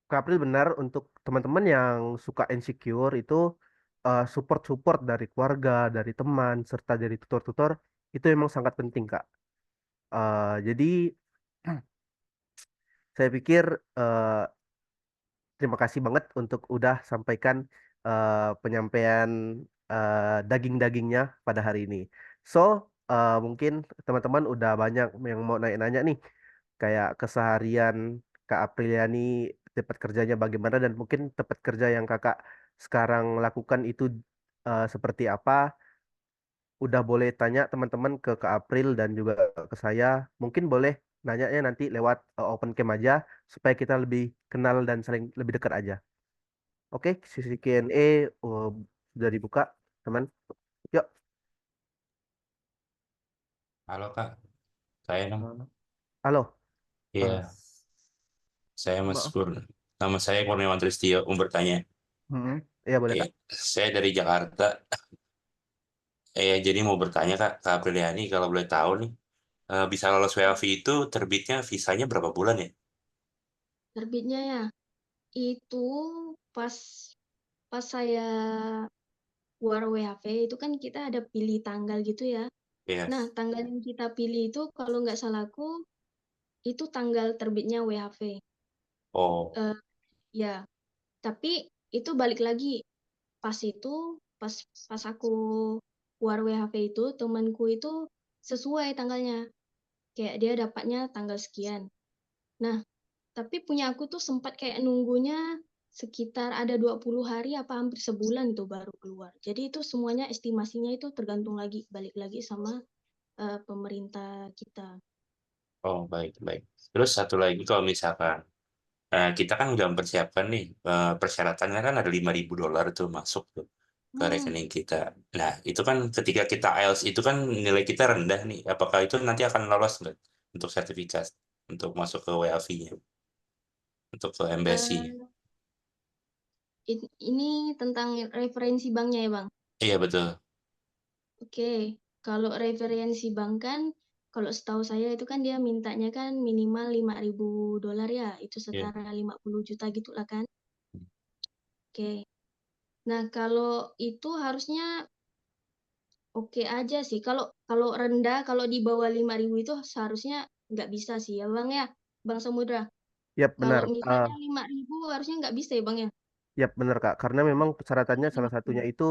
Speaker 1: Kak April benar untuk teman-teman yang suka insecure itu support-support dari keluarga, dari teman, serta dari tutor-tutor itu memang sangat penting Kak. Jadi saya pikir eh, terima kasih banget untuk udah sampaikan penyampaian daging-dagingnya pada hari ini. So, mungkin teman-teman udah banyak yang mau nanya-nanya nih, kayak keseharian Kak Apriliani tempat kerjanya bagaimana dan mungkin tempat kerja yang Kakak sekarang lakukan itu seperti apa. Udah boleh tanya teman-teman ke Kak April dan juga ke saya. Mungkin boleh nanyanya nanti lewat open cam aja supaya kita lebih kenal dan saling lebih dekat aja. Oke, sisi Q&A sudah dibuka, teman. Yuk,
Speaker 3: Halo Kak, saya dong.
Speaker 1: halo. Eh,
Speaker 3: Iya, saya Mas
Speaker 1: maaf.
Speaker 3: Pur. Nama saya Kurniawan Tristio, mau bertanya.
Speaker 1: Iya boleh
Speaker 3: Iya,
Speaker 1: Kak.
Speaker 3: saya dari Jakarta. Jadi mau bertanya Kak Apriliani, kalau boleh tahu nih, bisa lolos WLV itu terbitnya visanya berapa bulan ya?
Speaker 2: Terbitnya ya, itu pas pas saya keluar WHV itu kan kita ada pilih tanggal gitu ya.
Speaker 3: Iya.
Speaker 2: Nah, tanggal yang kita pilih itu kalau nggak salahku itu tanggal terbitnya WHV.
Speaker 3: Oh,
Speaker 2: Eh, ya, tapi itu balik lagi pas itu pas pas aku keluar WHV itu temanku itu sesuai tanggalnya. Kayak dia dapatnya tanggal sekian. Nah, tapi punya aku tuh sempat kayak nunggunya sekitar ada 20 hari apa hampir sebulan tuh baru keluar. Jadi itu semuanya estimasinya itu tergantung lagi, balik lagi sama pemerintah kita.
Speaker 3: oh baik baik. Terus satu lagi kalau misalkan kita kan udah mempersiapkan nih persyaratannya kan ada $5.000 tuh masuk tuh ke
Speaker 2: Hmm,
Speaker 3: rekening kita. Nah, itu kan ketika kita IELTS itu kan nilai kita rendah nih. Apakah itu nanti akan lolos nggak untuk sertifikat untuk masuk ke WLV-nya, untuk ke embassy-nya?
Speaker 2: eh, ini tentang referensi banknya ya, Bang.
Speaker 3: Iya betul.
Speaker 2: Oke, kalau referensi bank kan, kalau setahu saya itu kan dia mintanya kan minimal $5.000 ya, itu
Speaker 3: Iya.
Speaker 2: setara 50 juta gitu lah kan. Oke, nah kalau itu harusnya oke aja sih. Kalau kalau rendah, kalau di bawah 5.000 itu seharusnya nggak bisa sih ya Bang ya, Bang Samudra.
Speaker 1: Yap
Speaker 2: Kalau
Speaker 1: benar.
Speaker 2: misalnya 5.000 harusnya nggak bisa ya Bang ya.
Speaker 1: Yap benar Kak. Karena memang persyaratannya salah satunya
Speaker 2: 5.000.
Speaker 1: itu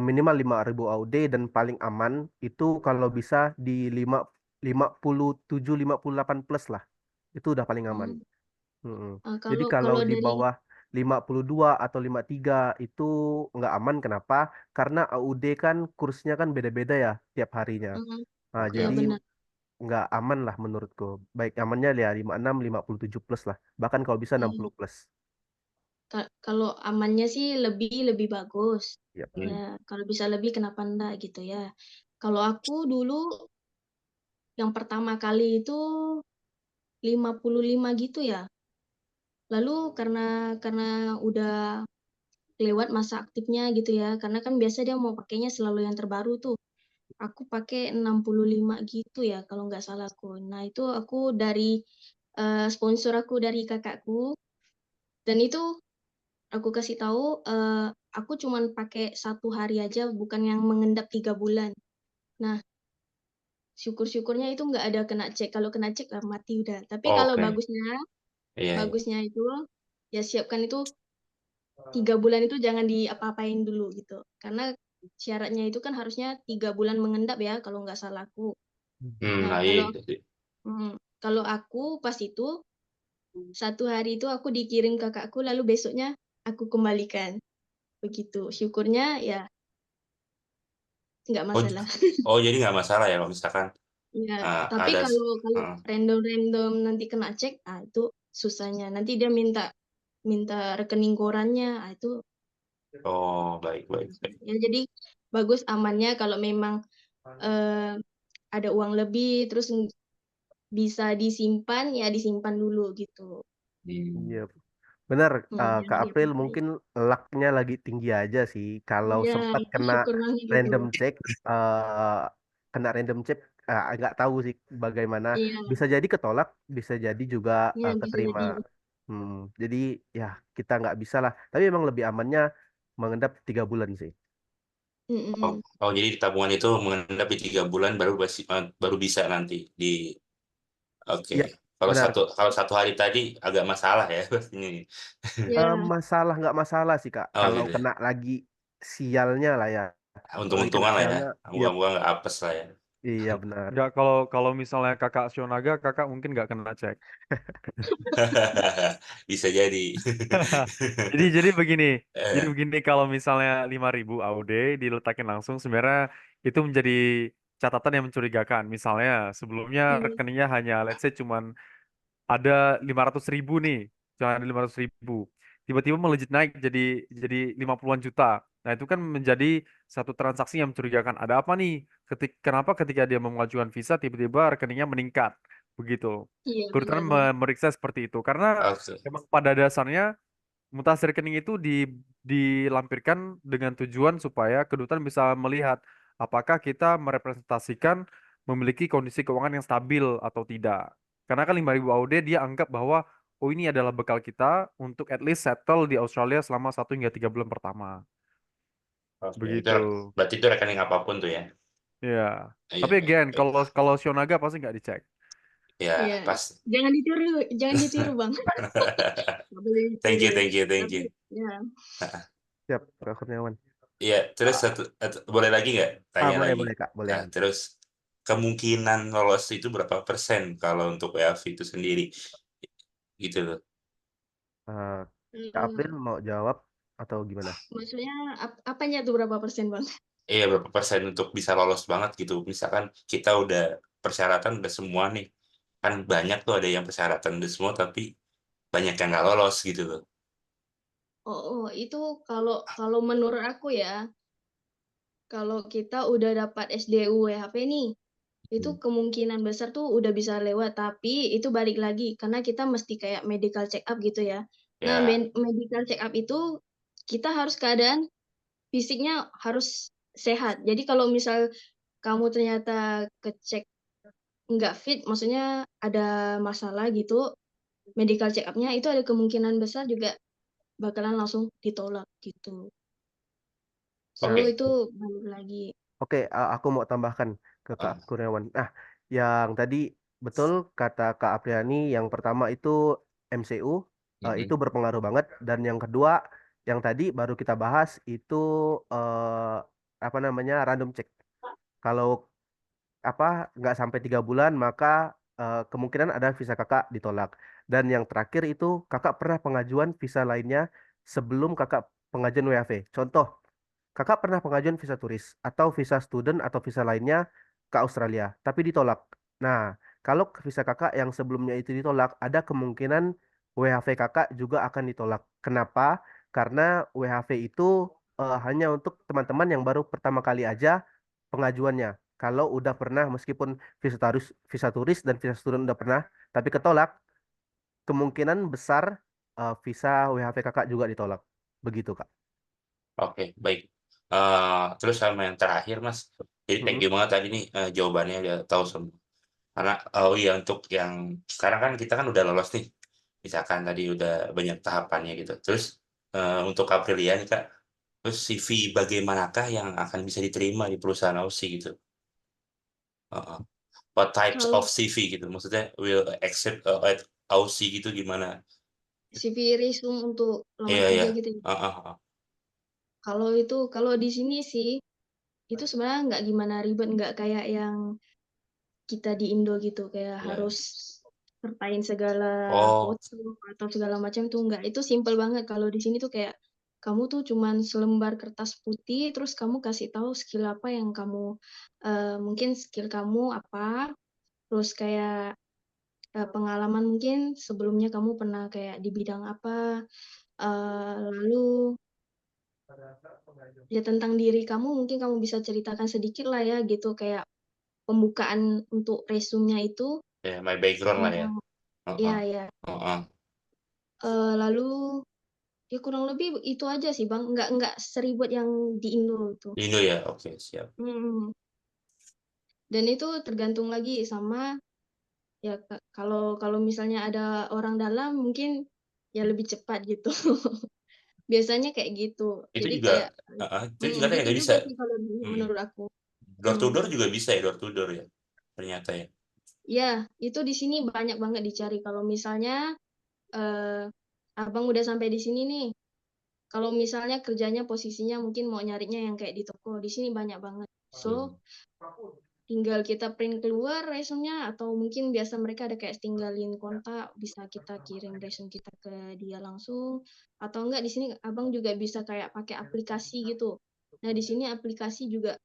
Speaker 1: minimal 5.000 AUD dan paling aman itu kalau bisa di 57, 58 plus lah. Itu udah paling aman.
Speaker 2: Hmm.
Speaker 1: Mm-mm. Jadi
Speaker 2: Kalau
Speaker 1: kalau
Speaker 2: kalau
Speaker 1: di
Speaker 2: dari
Speaker 1: bawah 52 atau 53 itu nggak aman. Kenapa? Karena AUD kan kursnya kan beda-beda ya tiap harinya.
Speaker 2: hmm,
Speaker 1: Nah,
Speaker 2: ya
Speaker 1: jadi
Speaker 2: benar.
Speaker 1: nggak aman lah menurutku. Baik amannya ya 56, 57 plus lah. Bahkan kalau bisa 60
Speaker 2: Hmm.
Speaker 1: plus.
Speaker 2: Kalau amannya sih lebih lebih bagus.
Speaker 1: Yap.
Speaker 3: Hmm.
Speaker 2: Ya, kalau bisa lebih kenapa enggak gitu ya. Kalau aku dulu yang pertama kali itu 55 gitu ya. Lalu karena udah lewat masa aktifnya gitu ya. Karena kan biasa dia mau pakainya selalu yang terbaru tuh. Aku pakai 65 gitu ya kalau nggak salah aku. Nah, itu aku dari sponsor aku dari kakakku dan itu aku kasih tahu aku cuman pakai 1 hari aja bukan yang mengendap 3 bulan. Nah, syukur-syukurnya itu nggak ada kena cek. Kalau kena cek mati udah. Tapi kalau
Speaker 3: Oke.
Speaker 2: bagusnya
Speaker 3: Iya, iya.
Speaker 2: bagusnya itu ya siapkan itu 3 bulan itu jangan diapa-apain dulu gitu. Karena syaratnya itu kan harusnya 3 bulan mengendap ya kalau nggak salah aku. Nah,
Speaker 3: Nah iya
Speaker 2: kalau
Speaker 3: itu sih.
Speaker 2: kalau aku pas itu 1 hari itu aku dikirim kakakku lalu besoknya aku kembalikan. Begitu. Syukurnya ya nggak
Speaker 3: Oh,
Speaker 2: masalah.
Speaker 3: oh jadi nggak masalah ya kalau misalkan
Speaker 2: Ya, tapi
Speaker 3: ada.
Speaker 2: kalau kalau
Speaker 3: uh,
Speaker 2: random-random nanti kena cek, itu susahnya. Nanti dia minta minta rekening korannya, itu
Speaker 3: oh baik baik baik.
Speaker 2: ya jadi bagus amannya kalau memang eh, ada uang lebih terus bisa disimpan ya disimpan dulu gitu.
Speaker 3: Hmm.
Speaker 1: Iya. Benar, Kak
Speaker 2: Jangan
Speaker 1: April
Speaker 2: diapa-apain.
Speaker 1: mungkin lucknya lagi tinggi aja sih. Kalau
Speaker 2: Iya,
Speaker 1: sempat
Speaker 2: itu
Speaker 1: kena
Speaker 2: syukur banget itu.
Speaker 1: random check, kena random check, nggak tahu sih bagaimana.
Speaker 2: Iya,
Speaker 1: Bisa jadi ketolak, bisa jadi juga
Speaker 2: iya bisa
Speaker 1: keterima.
Speaker 2: jadi.
Speaker 1: Jadi ya kita nggak bisa lah. Tapi emang lebih amannya mengendap 3 bulan sih.
Speaker 3: Oh,
Speaker 2: Mm-mm.
Speaker 3: oh, jadi di tabungan itu mengendap di 3 bulan baru bisa nanti di. Oke.
Speaker 1: Ya,
Speaker 3: Kalau
Speaker 1: benar.
Speaker 3: satu hari tadi agak masalah ya pastinya.
Speaker 2: Ya,
Speaker 1: Masalah nggak masalah sih Kak.
Speaker 3: Oh
Speaker 1: Kalau
Speaker 3: gitu ya.
Speaker 1: kena lagi sialnya lah ya. Kalau lagi kena
Speaker 3: Untung-untungan lah ya.
Speaker 1: sialnya, ya
Speaker 3: Moga-moga nggak apes lah ya.
Speaker 1: iya benar.
Speaker 4: Nggak, kalau misalnya kakak Sionaga, kakak mungkin nggak kena cek.
Speaker 3: Bisa jadi.
Speaker 4: Jadi begini,
Speaker 3: Eh,
Speaker 4: kalau misalnya 5.000 AUD diletakin langsung, sebenarnya itu menjadi catatan yang mencurigakan. Misalnya sebelumnya
Speaker 2: mm,
Speaker 4: rekeningnya hanya let's say cuman ada 500.000 nih, jangan ada 500.000. Tiba-tiba melejit naik jadi 50-an juta. Nah itu kan menjadi satu transaksi yang mencurigakan. Ada apa nih? Kenapa ketika dia mengajukan visa tiba-tiba rekeningnya meningkat begitu?
Speaker 2: iya
Speaker 4: Kedutaan
Speaker 2: benar-benar.
Speaker 4: memeriksa seperti itu karena
Speaker 3: oke.
Speaker 4: memang pada dasarnya mutasi rekening itu dilampirkan dengan tujuan supaya kedutaan bisa melihat apakah kita merepresentasikan memiliki kondisi keuangan yang stabil atau tidak. Karena kan 5.000 AUD dia anggap bahwa oh ini adalah bekal kita untuk at least settle di Australia selama 1 hingga 3 bulan pertama.
Speaker 3: Oke,
Speaker 4: Begitu.
Speaker 3: berarti itu rekening apapun tuh ya.
Speaker 4: Ya.
Speaker 3: Iya,
Speaker 4: Tapi
Speaker 3: baik,
Speaker 4: again,
Speaker 3: baik.
Speaker 4: kalau Sionaga pasti nggak dicek.
Speaker 3: Ya,
Speaker 2: Iya,
Speaker 3: pas.
Speaker 2: jangan ditiru Bang. Nggak boleh
Speaker 3: Thank you,
Speaker 2: ditiru.
Speaker 3: thank you, thank
Speaker 2: Tapi
Speaker 3: you.
Speaker 2: ya,
Speaker 1: Siap, Kak Kurniawan.
Speaker 3: Iya, terus
Speaker 1: Ah,
Speaker 3: boleh lagi nggak? Tanya
Speaker 1: boleh
Speaker 3: lagi.
Speaker 1: boleh Kak, boleh.
Speaker 3: Nah, terus kemungkinan lolos itu berapa persen kalau untuk WLV itu sendiri? Gitu loh.
Speaker 1: Eh, Kak
Speaker 2: mm,
Speaker 1: April mau jawab atau gimana?
Speaker 2: maksudnya apanya tuh berapa persen Bang?
Speaker 3: Iya, berapa persen untuk bisa lolos banget gitu. Misalkan kita udah persyaratan udah semua nih. Kan banyak tuh ada yang persyaratan udah semua, tapi banyak yang nggak lolos gitu loh.
Speaker 2: Itu kalau kalau menurut aku ya, kalau kita udah dapat SDU WHP nih, itu
Speaker 3: Hmm.
Speaker 2: kemungkinan besar tuh udah bisa lewat, tapi itu balik lagi karena kita mesti kayak medical check up gitu ya. Nah,
Speaker 3: Ya,
Speaker 2: medical check up itu kita harus keadaan fisiknya harus sehat. Jadi kalau misal kamu ternyata kecek nggak fit, maksudnya ada masalah gitu, medical check up-nya itu ada kemungkinan besar juga bakalan langsung ditolak gitu. So
Speaker 3: oke.
Speaker 2: itu balik lagi.
Speaker 1: Oke, aku mau tambahkan ke Kak
Speaker 3: Ah,
Speaker 1: Kurniawan. Nah, yang tadi betul kata Kak Apriani, yang pertama itu MCU, itu
Speaker 3: mm-mm.
Speaker 1: berpengaruh banget. Dan yang kedua, yang tadi baru kita bahas itu eh, apa namanya random check. Kalau apa nggak sampai 3 bulan, maka kemungkinan ada visa kakak ditolak. Dan yang terakhir itu kakak pernah pengajuan visa lainnya sebelum kakak pengajuan WAV. Contoh, kakak pernah pengajuan visa turis atau visa student atau visa lainnya ke Australia, tapi ditolak. Nah, kalau visa kakak yang sebelumnya itu ditolak, ada kemungkinan WHV kakak juga akan ditolak. Kenapa? Karena WHV itu hanya untuk teman-teman yang baru pertama kali aja pengajuannya. Kalau udah pernah, meskipun visa turis dan visa student udah pernah, tapi ketolak, kemungkinan besar visa WHV kakak juga ditolak. Begitu, Kak.
Speaker 3: Oke, baik. Terus sama yang terakhir, Mas. Jadi thank
Speaker 1: Mm-mm.
Speaker 3: you banget tadi nih jawabannya udah tahu semua. Karena oh iya untuk yang sekarang kan kita kan udah lolos nih. Misalkan tadi udah banyak tahapannya gitu. Terus untuk Aprilia nih Kak, terus CV bagaimanakah yang akan bisa diterima di perusahaan Aussie gitu? Heeh. What types of
Speaker 2: Kalau
Speaker 3: CV gitu? Maksudnya will accept at Aussie gitu gimana?
Speaker 2: CV resume untuk lamar
Speaker 3: Iya iya.
Speaker 2: kerja gitu ya.
Speaker 3: Heeh, heeh.
Speaker 2: Kalau di sini sih itu sebenarnya nggak gimana ribet, nggak kayak yang kita di Indo gitu kayak
Speaker 3: Iya.
Speaker 2: harus sertain segala
Speaker 3: Oh,
Speaker 2: foto atau segala macam tuh nggak. Itu simple banget. Kalau di sini tuh kayak kamu tuh cuman selembar kertas putih terus kamu kasih tahu skill apa yang kamu mungkin skill kamu apa, terus kayak pengalaman mungkin sebelumnya kamu pernah kayak di bidang apa, lalu ya tentang diri kamu mungkin kamu bisa ceritakan sedikit lah ya gitu kayak pembukaan untuk resume-nya itu.
Speaker 3: ya my background lah ya.
Speaker 2: Hmm,
Speaker 3: Heeh.
Speaker 2: ya ya.
Speaker 3: Heeh.
Speaker 2: Lalu ya kurang lebih itu aja sih Bang, nggak seribet yang di Indo itu.
Speaker 3: Di Indo ya, oke siap.
Speaker 2: Hmm. Dan itu tergantung lagi sama ya kalau kalau misalnya ada orang dalam mungkin ya lebih cepat gitu. Biasanya kayak gitu.
Speaker 3: Itu
Speaker 2: Jadi
Speaker 3: juga
Speaker 2: kayak
Speaker 3: itu juga
Speaker 2: gitu
Speaker 3: ternyata bisa.
Speaker 2: juga sih kalau menurut aku.
Speaker 3: Door to door juga bisa ya, door to door ya, ternyata ya.
Speaker 2: Ya, itu di sini banyak banget dicari. Kalau misalnya abang udah sampai di sini nih, kalau misalnya kerjanya posisinya mungkin mau nyarinya yang kayak di toko, di sini banyak banget. So, tinggal kita print keluar resume-nya, atau mungkin biasa mereka ada kayak tinggalin kontak, bisa kita kirim resume kita ke dia langsung, atau enggak di sini abang juga bisa kayak pakai aplikasi gitu. Nah, di sini aplikasi juga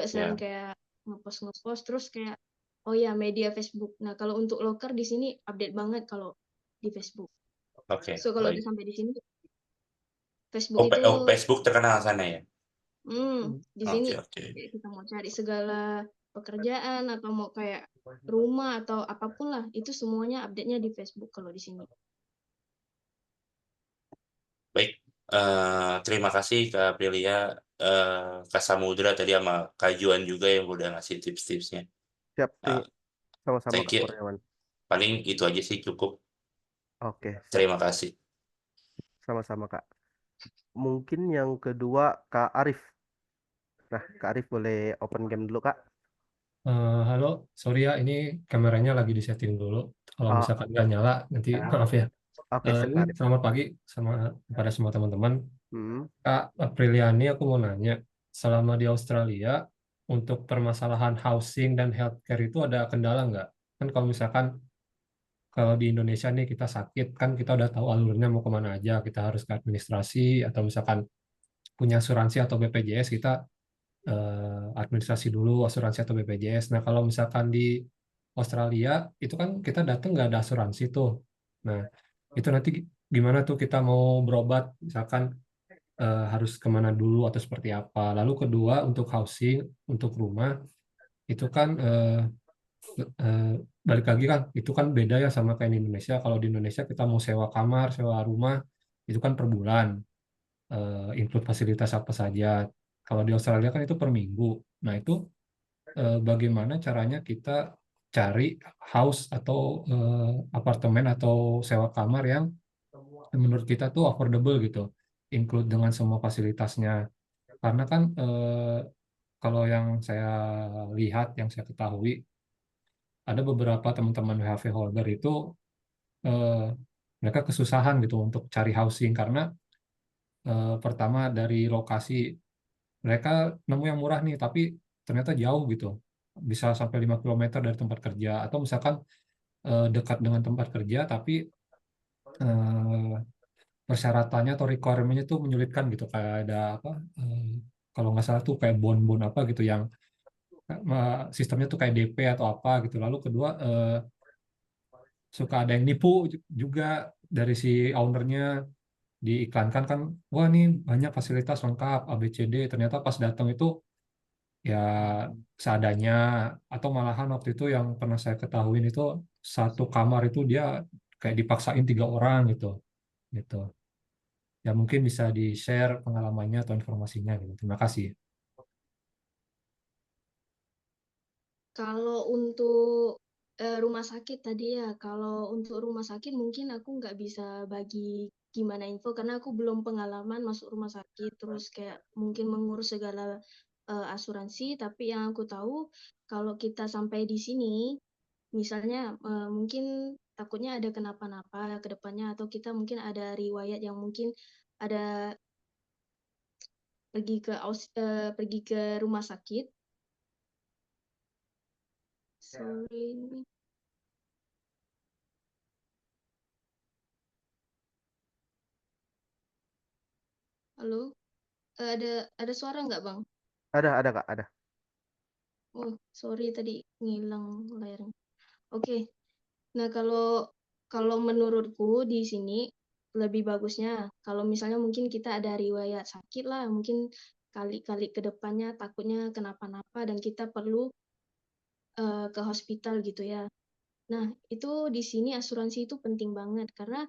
Speaker 2: sering kayak ngepost terus kayak oh ya media Facebook. Nah, kalau untuk loker di sini update banget kalau di Facebook.
Speaker 3: Oke,
Speaker 2: So kalau udah
Speaker 3: baik.
Speaker 2: sampai di sini Facebook itu
Speaker 3: Facebook terkenal sana ya.
Speaker 2: di sini
Speaker 3: Oke.
Speaker 2: kayak kita mau cari segala pekerjaan atau mau kayak rumah atau apapun lah, itu semuanya update-nya di Facebook kalau di sini.
Speaker 3: Baik, terima kasih Kak Aprilia, Kak Samudra tadi sama Kak Juan juga yang udah ngasih tips-tipsnya.
Speaker 1: Siap,
Speaker 3: Nah,
Speaker 1: sama-sama
Speaker 3: thank
Speaker 1: Kak
Speaker 3: you.
Speaker 1: Kurniawan.
Speaker 3: Paling itu aja sih, cukup.
Speaker 1: Oke, siap.
Speaker 3: Terima kasih.
Speaker 1: Sama-sama Kak. Mungkin yang kedua Kak Arif. Nah, Kak Arif boleh open game dulu Kak.
Speaker 5: Halo, sorry ya, ini kameranya lagi disetting dulu. Kalau
Speaker 1: Oh,
Speaker 5: misalkan nggak nyala, nanti maaf ya.
Speaker 1: oke, siap Kak
Speaker 5: Ini
Speaker 1: Arif.
Speaker 5: selamat pagi kepada semua teman-teman.
Speaker 1: Hmm.
Speaker 5: Kak Apriliani, aku mau nanya, selama di Australia, untuk permasalahan housing dan healthcare itu ada kendala nggak? Kan kalau di Indonesia nih kita sakit, kan kita udah tahu alurnya mau kemana aja, kita harus ke administrasi, atau misalkan punya asuransi atau BPJS, kita administrasi dulu asuransi atau BPJS. Nah, kalau misalkan di Australia itu kan kita datang nggak ada asuransi tuh. Nah, itu nanti gimana tuh kita mau berobat, misalkan harus kemana dulu atau seperti apa. Lalu kedua untuk housing, untuk rumah itu kan balik lagi kan, itu kan beda ya sama kayak di Indonesia. Kalau di Indonesia kita mau sewa kamar, sewa rumah itu kan per bulan, include fasilitas apa saja. Kalau di Australia kan itu per minggu. Nah, itu bagaimana caranya kita cari house atau apartemen atau sewa kamar yang menurut kita tuh affordable gitu, include dengan semua fasilitasnya. Karena kan kalau yang saya lihat, yang saya ketahui, ada beberapa teman-teman WHV holder itu eh, mereka kesusahan gitu untuk cari housing karena pertama dari lokasi, mereka nemu yang murah nih tapi ternyata jauh gitu, bisa sampai 5 kilometer dari tempat kerja, atau misalkan dekat dengan tempat kerja tapi eh, persyaratannya atau requirement-nya tuh menyulitkan gitu, kayak ada apa, kalau nggak salah tuh kayak bon-bon apa gitu yang sistemnya tuh kayak DP atau apa gitu. Lalu kedua suka ada yang nipu juga dari si ownernya, diiklankan kan, wah nih banyak fasilitas lengkap ABCD, ternyata pas datang itu ya seadanya, atau malahan waktu itu yang pernah saya ketahuin itu satu kamar itu dia kayak dipaksain 3 orang gitu gitu. Ya mungkin bisa di-share pengalamannya atau informasinya gitu. Terima kasih.
Speaker 2: Kalau untuk rumah sakit tadi ya, kalau untuk rumah sakit mungkin aku nggak bisa bagi gimana info karena aku belum pengalaman masuk rumah sakit terus kayak mungkin mengurus segala asuransi. Tapi yang aku tahu kalau kita sampai di sini, misalnya mungkin takutnya ada kenapa-napa ke depannya, atau kita mungkin ada riwayat yang mungkin ada pergi ke rumah sakit. Sorry. Halo, ada suara nggak, Bang?
Speaker 1: Ada Kak, ada.
Speaker 2: Oh, sorry tadi ngilang layarnya. Oke. Nah, kalau menurutku di sini lebih bagusnya kalau misalnya mungkin kita ada riwayat sakit lah, mungkin kali-kali ke depannya takutnya kenapa-napa dan kita perlu ke hospital gitu ya. Nah, itu di sini asuransi itu penting banget karena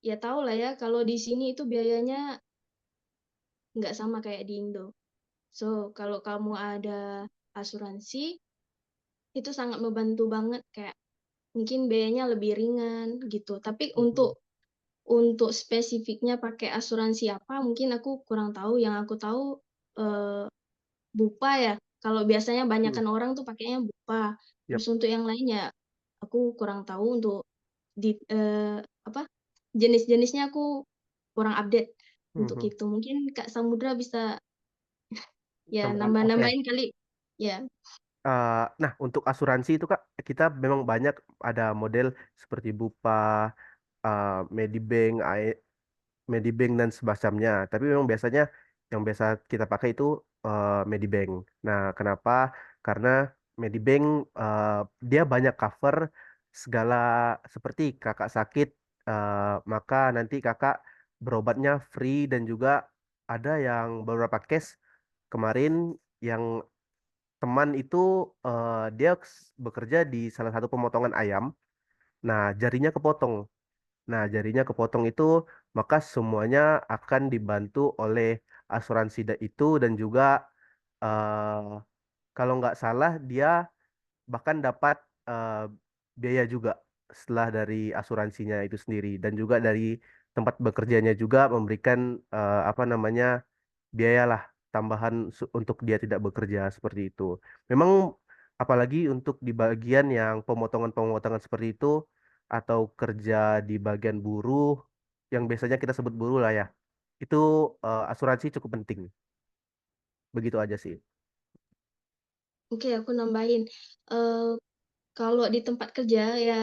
Speaker 2: ya tahu lah ya kalau di sini itu biayanya nggak sama kayak di Indo. So, kalau kamu ada asuransi, itu sangat membantu banget, kayak mungkin biayanya lebih ringan gitu. Tapi untuk untuk spesifiknya pakai asuransi apa mungkin aku kurang tahu. Yang aku tahu Bupa ya. Kalau biasanya
Speaker 1: Hmm,
Speaker 2: banyakan orang tuh pakainya Bupa.
Speaker 1: yep.
Speaker 2: Terus untuk yang lain ya aku kurang tahu untuk apa jenis-jenisnya aku kurang update untuk
Speaker 1: Mhm.
Speaker 2: itu. Mungkin Kak Samudra bisa ya
Speaker 1: Tambahan. Oke.
Speaker 2: nambah-nambahin kali. Ya.
Speaker 1: Nah, untuk asuransi itu Kak, kita memang banyak ada model seperti Bupa, Medibank, Medibank dan semacamnya. Tapi memang biasanya yang biasa kita pakai itu Medibank. Nah, kenapa? Karena Medibank eh, dia banyak cover segala seperti kakak sakit, maka nanti kakak berobatnya free dan juga ada yang beberapa case kemarin yang teman itu dia bekerja di salah satu pemotongan ayam. Nah, jarinya kepotong. Nah, jarinya kepotong itu, maka semuanya akan dibantu oleh asuransi itu dan juga eh, kalau nggak salah dia bahkan dapat eh, biaya juga setelah dari asuransinya itu sendiri dan juga dari tempat bekerjanya juga memberikan apa namanya biaya lah tambahan untuk dia tidak bekerja seperti itu. Memang apalagi untuk di bagian yang pemotongan-pemotongan seperti itu atau kerja di bagian buruh yang biasanya kita sebut buruh lah ya. Itu asuransi cukup penting. Begitu aja sih.
Speaker 2: Oke, aku nambahin. Eh kalau di tempat kerja ya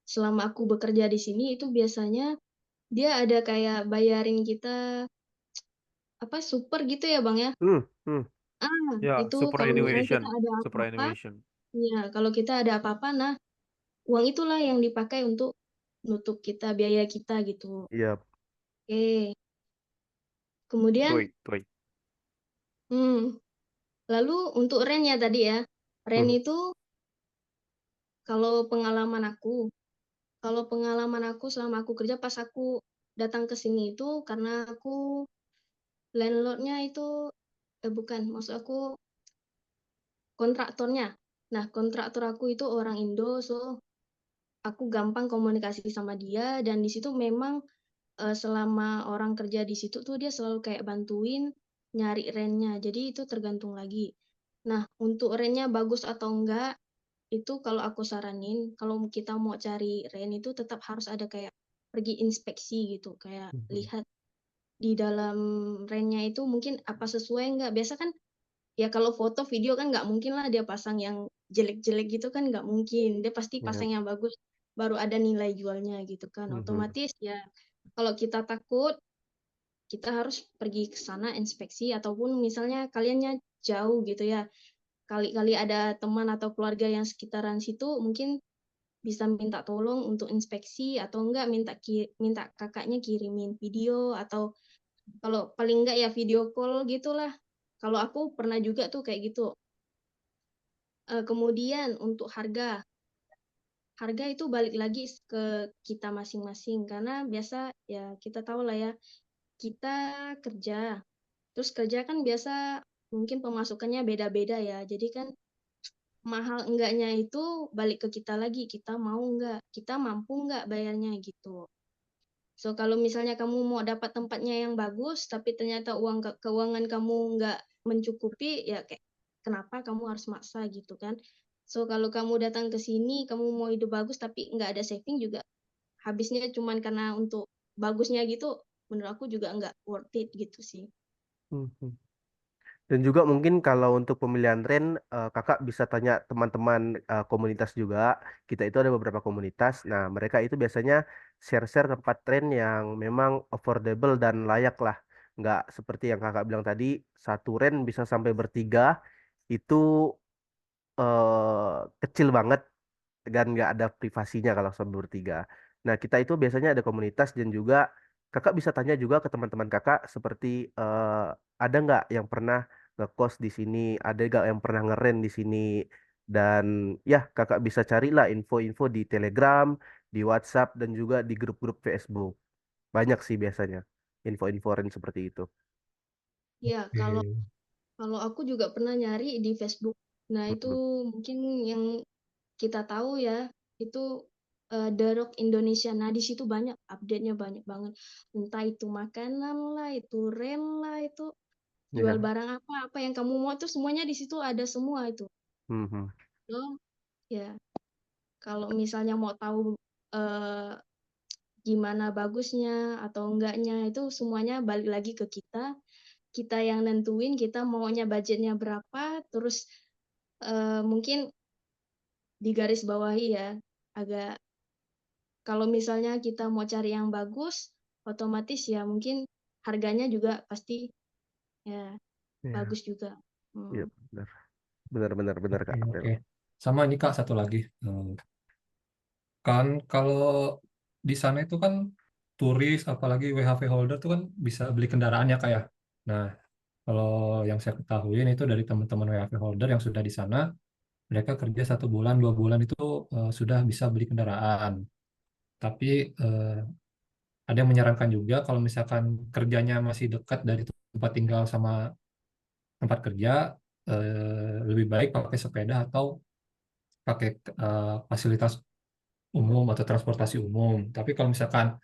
Speaker 2: selama aku bekerja di sini itu biasanya dia ada kayak bayarin kita apa super gitu ya Bang ya.
Speaker 1: Hmm, hmm,
Speaker 4: Ya,
Speaker 2: Itu kalau misalnya
Speaker 4: superannuation,
Speaker 2: kita ada apa-apa,
Speaker 4: superannuation.
Speaker 2: ya kalau kita ada apa-apa, nah uang itulah yang dipakai untuk nutup kita biaya kita gitu.
Speaker 1: iya.
Speaker 2: Oke. Kemudian,
Speaker 4: Tuh.
Speaker 2: hmm, lalu untuk rent ya tadi ya. Rent
Speaker 1: Hmm,
Speaker 2: itu kalau pengalaman aku, selama aku kerja pas aku datang ke sini itu karena aku landlordnya itu bukan, maksud aku kontraktornya. Nah, kontraktor aku itu orang Indo, so aku gampang komunikasi sama dia dan di situ memang selama orang kerja di situ tuh dia selalu kayak bantuin nyari rentnya. Jadi itu tergantung lagi. Nah, untuk rentnya bagus atau enggak, itu kalau aku saranin, kalau kita mau cari rent itu tetap harus ada kayak pergi inspeksi gitu, kayak
Speaker 1: hmm,
Speaker 2: lihat di dalam rentnya itu mungkin apa sesuai enggak. Biasa kan ya kalau foto video kan nggak mungkin lah dia pasang yang jelek-jelek gitu kan nggak mungkin. Dia pasti
Speaker 1: iya.
Speaker 2: pasang yang bagus, baru ada nilai jualnya gitu kan.
Speaker 1: Mhm.
Speaker 2: Otomatis ya kalau kita takut, kita harus pergi ke sana inspeksi ataupun misalnya kaliannya jauh gitu ya. Kali-kali ada teman atau keluarga yang sekitaran situ mungkin bisa minta tolong untuk inspeksi atau enggak minta kakaknya kirimin video atau kalau paling enggak ya video call gitulah. Kalau aku pernah juga tuh kayak gitu. Kemudian untuk harga itu balik lagi ke kita masing-masing karena biasa ya kita tahu lah ya kita kerja terus kerja kan biasa mungkin pemasukannya beda-beda ya jadi kan mahal enggaknya itu balik ke kita lagi kita mau enggak kita mampu enggak bayarnya gitu. So kalau misalnya kamu mau dapat tempatnya yang bagus tapi ternyata keuangan kamu nggak mencukupi ya kayak kenapa kamu harus maksa gitu kan. So kalau kamu datang ke sini kamu mau hidup bagus tapi nggak ada saving juga habisnya cuman karena untuk bagusnya gitu menurut aku juga nggak worth it gitu sih.
Speaker 1: Mhm. Dan juga mungkin kalau untuk pemilihan tren, kakak bisa tanya teman-teman komunitas juga. Kita itu ada beberapa komunitas. Nah, mereka itu biasanya share-share tempat tren yang memang affordable dan layak lah. Nggak seperti yang kakak bilang tadi, satu rent bisa sampai bertiga. Itu kecil banget dan nggak ada privasinya kalau sampai bertiga. Nah, kita itu biasanya ada komunitas dan juga kakak bisa tanya juga ke teman-teman kakak seperti ada nggak yang pernah ngekos di sini, ada nggak yang pernah ngeren di sini, dan ya kakak bisa carilah info-info di Telegram, di WhatsApp dan juga di grup-grup Facebook. Banyak sih biasanya info-info rent seperti itu.
Speaker 2: Ya kalau
Speaker 5: Oke.
Speaker 2: kalau aku juga pernah nyari di Facebook. Nah itu
Speaker 1: Mm-mm.
Speaker 2: mungkin yang kita tahu ya itu The Rock Indonesia. Nah, di situ banyak update-nya banyak banget. Entah itu makanan lah, itu rent lah, itu jual
Speaker 1: Iya.
Speaker 2: barang apa yang kamu mau itu semuanya di situ ada semua itu.
Speaker 1: Mhm.
Speaker 2: So, ya kalau misalnya mau tahu eh, gimana bagusnya atau enggaknya itu semuanya balik lagi ke kita yang nentuin kita maunya budgetnya berapa, terus mungkin di garis bawahi ya, agak kalau misalnya kita mau cari yang bagus, otomatis ya mungkin harganya juga pasti ya
Speaker 1: Iya.
Speaker 2: bagus juga.
Speaker 1: Iya,
Speaker 2: Hmm.
Speaker 1: benar Kak
Speaker 5: Oke,
Speaker 1: April.
Speaker 5: oke. Sama ini Kak, satu lagi. Kan kalau di sana itu kan turis, apalagi WHV holder itu kan bisa beli kendaraan ya Kak ya. Nah, kalau yang saya ketahui itu dari teman-teman WHV holder yang sudah di sana, mereka kerja 1 bulan, 2 bulan itu sudah bisa beli kendaraan. Tapi ada yang menyarankan juga kalau misalkan kerjanya masih dekat dari tempat tinggal sama tempat kerja, lebih baik pakai sepeda atau pakai fasilitas umum atau transportasi umum. Tapi kalau misalkan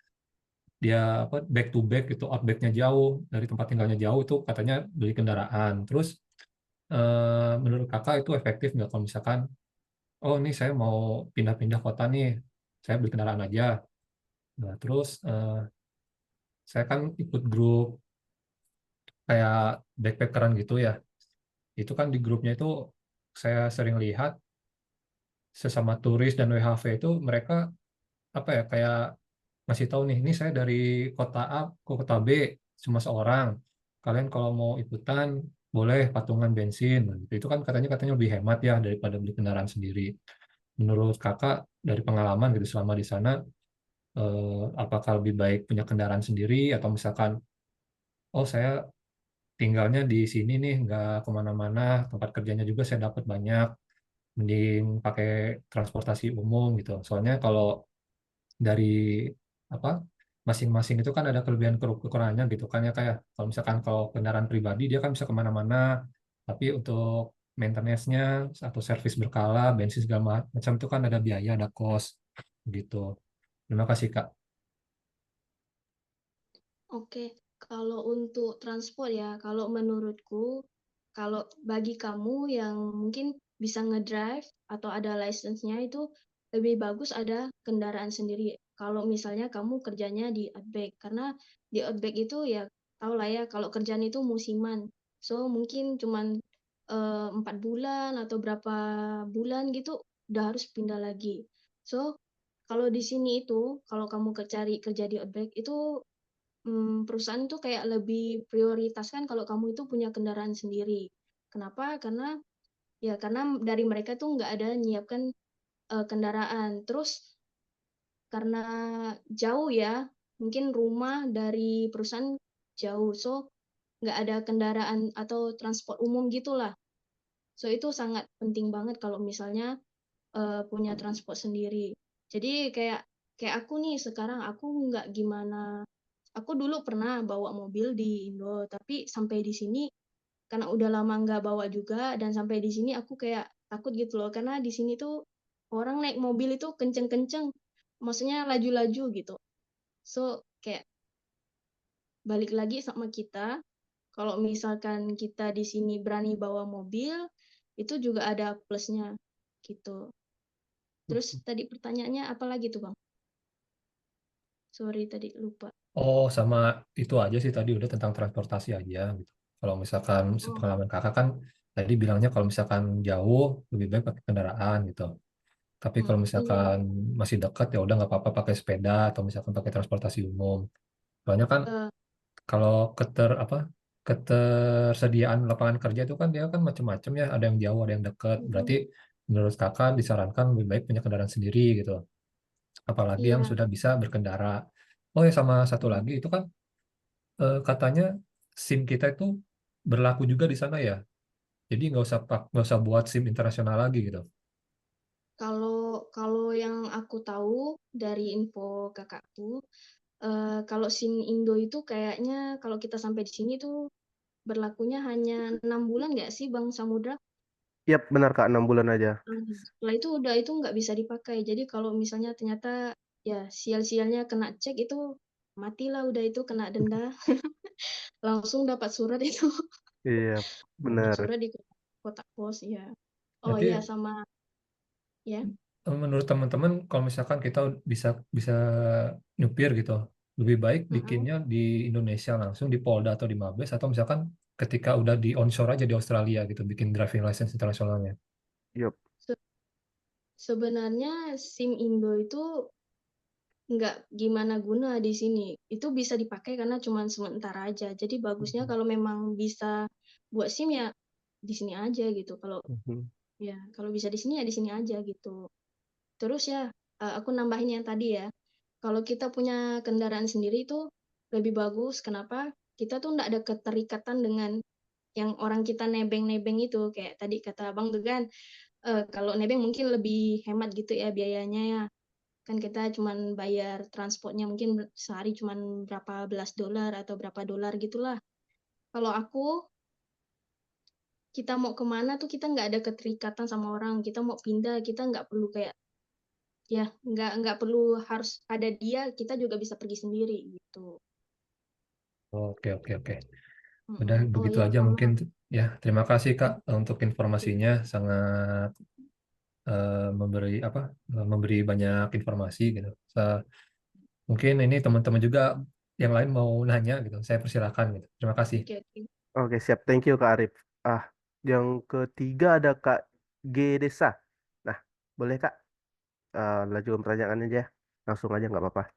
Speaker 5: dia apa back to back itu outbacknya jauh dari tempat tinggalnya jauh itu katanya beli kendaraan. Terus menurut kakak itu efektif nggak kalau misalkan oh ini saya mau pindah-pindah kota nih, saya beli kendaraan aja. Nah, terus saya kan ikut grup kayak backpackeran gitu ya. Itu kan di grupnya itu saya sering lihat sesama turis dan WHV itu mereka apa ya kayak ngasih tahu nih, ini saya dari kota A ke kota B cuma seorang. Kalian kalau mau ikutan boleh patungan bensin. Nah, gitu. Itu kan katanya lebih hemat ya daripada beli kendaraan sendiri. Menurut kakak dari pengalaman gitu selama di sana, apakah lebih baik punya kendaraan sendiri atau misalkan, oh saya tinggalnya di sini nih nggak kemana-mana, tempat kerjanya juga saya dapat banyak, mending pakai transportasi umum gitu. Soalnya kalau dari apa masing-masing itu kan ada kelebihan kekurangannya gitu kan ya kayak kalau misalkan kalau kendaraan pribadi dia kan bisa kemana-mana tapi untuk maintenance-nya atau servis berkala bensin segala macam itu kan ada biaya ada cost gitu. Terima kasih Kak.
Speaker 2: Oke, kalau untuk transport ya, kalau menurutku, kalau bagi kamu yang mungkin bisa ngedrive atau ada license-nya itu lebih bagus ada kendaraan sendiri. Kalau misalnya kamu kerjanya di outback, karena di outback itu ya tau lah ya, kalau kerjaan itu musiman. So mungkin cuman 4 bulan atau berapa bulan gitu udah harus pindah lagi. So kalau di sini itu, kalau kamu cari kerja di outback itu perusahaan tuh kayak lebih prioritaskan kalau kamu itu punya kendaraan sendiri. Kenapa? Karena dari mereka tuh nggak ada nyiapkan kendaraan. Terus karena jauh ya, mungkin rumah dari perusahaan jauh, so nggak ada kendaraan atau transport umum gitulah. So itu sangat penting banget kalau misalnya punya transport sendiri. Jadi kayak kayak aku nih sekarang aku nggak gimana. Aku dulu pernah bawa mobil di Indo, tapi sampai di sini karena udah lama nggak bawa juga dan sampai di sini aku kayak takut gitu loh karena di sini tuh orang naik mobil itu kenceng-kenceng, maksudnya laju-laju gitu. So kayak balik lagi sama kita, kalau misalkan kita di sini berani bawa mobil, itu juga ada plusnya gitu. Terus tadi pertanyaannya apa lagi tuh Bang? Sorry tadi lupa.
Speaker 5: Oh sama itu aja sih tadi udah tentang transportasi aja gitu. Kalau misalkan
Speaker 2: Oh,
Speaker 5: sepengalaman kakak kan tadi bilangnya kalau misalkan jauh lebih baik pakai kendaraan gitu. Tapi kalau
Speaker 2: iya.
Speaker 5: misalkan masih dekat ya udah nggak apa-apa pakai sepeda atau misalkan pakai transportasi umum. Soalnya kan
Speaker 2: eh,
Speaker 5: kalau ketersediaan lapangan kerja itu kan dia kan macam-macam ya, ada yang jauh, ada yang dekat. Berarti
Speaker 2: mm,
Speaker 5: menurut kakak disarankan lebih baik punya kendaraan sendiri gitu. Apalagi yang
Speaker 2: iya.
Speaker 5: sudah bisa berkendara. Oh ya sama satu lagi itu kan katanya SIM kita itu berlaku juga di sana ya. Jadi nggak usah buat SIM internasional lagi gitu.
Speaker 2: Kalau kalau yang aku tahu dari info kakakku, kalau SIM Indo itu kayaknya kalau kita sampai di sini tuh berlakunya hanya 6 bulan nggak sih Bang Samudra?
Speaker 1: Yap, benar Kak, 6 bulan aja.
Speaker 2: Setelah itu udah itu nggak bisa dipakai. Jadi kalau misalnya ternyata ya sial-sialnya kena cek itu matilah udah itu kena denda. Langsung dapat surat itu.
Speaker 1: Iya, benar.
Speaker 2: Surat di kotak pos ya. Oh
Speaker 5: Berarti
Speaker 2: iya sama ya.
Speaker 5: menurut teman-teman kalau misalkan kita bisa bisa nyupir gitu, lebih baik
Speaker 2: Mm-mm.
Speaker 5: bikinnya di Indonesia langsung di Polda atau di Mabes, atau misalkan ketika udah di onshore aja di Australia gitu bikin driving license internasionalnya.
Speaker 1: Yap.
Speaker 2: Sebenarnya SIM Indo itu nggak gimana guna di sini. Itu bisa dipakai karena cuma sementara aja. Jadi bagusnya kalau memang bisa buat SIM ya di sini aja gitu. Kalau
Speaker 1: Mhm.
Speaker 2: ya kalau bisa di sini ya di sini aja gitu. Terus ya aku nambahin yang tadi ya. Kalau kita punya kendaraan sendiri itu lebih bagus. Kenapa? Kita tuh nggak ada keterikatan dengan yang orang kita nebeng-nebeng itu. Kayak tadi kata Abang tuh kan, kalau nebeng mungkin lebih hemat gitu ya biayanya ya. Kan kita cuman bayar transportnya mungkin sehari cuman berapa belas dolar atau berapa dolar gitulah. Kalau aku, kita mau kemana tuh kita nggak ada keterikatan sama orang. Kita mau pindah, kita nggak perlu kayak ya nggak perlu harus ada dia. Kita juga bisa pergi sendiri gitu.
Speaker 5: Oke, oke, oke. Udah
Speaker 2: Oh
Speaker 5: begitu
Speaker 2: ya
Speaker 5: aja
Speaker 2: sama.
Speaker 5: mungkin ya. Terima kasih Kak untuk informasinya, sangat memberi banyak informasi gitu. Mungkin ini teman-teman juga yang lain mau nanya gitu. Saya persilakan gitu. Terima kasih.
Speaker 2: Oke, oke.
Speaker 1: Oke, siap. Thank you Kak Arif. Yang ketiga ada Kak G Desa. Nah, boleh Kak lanjutkan pertanyaannya aja. Langsung aja nggak apa-apa.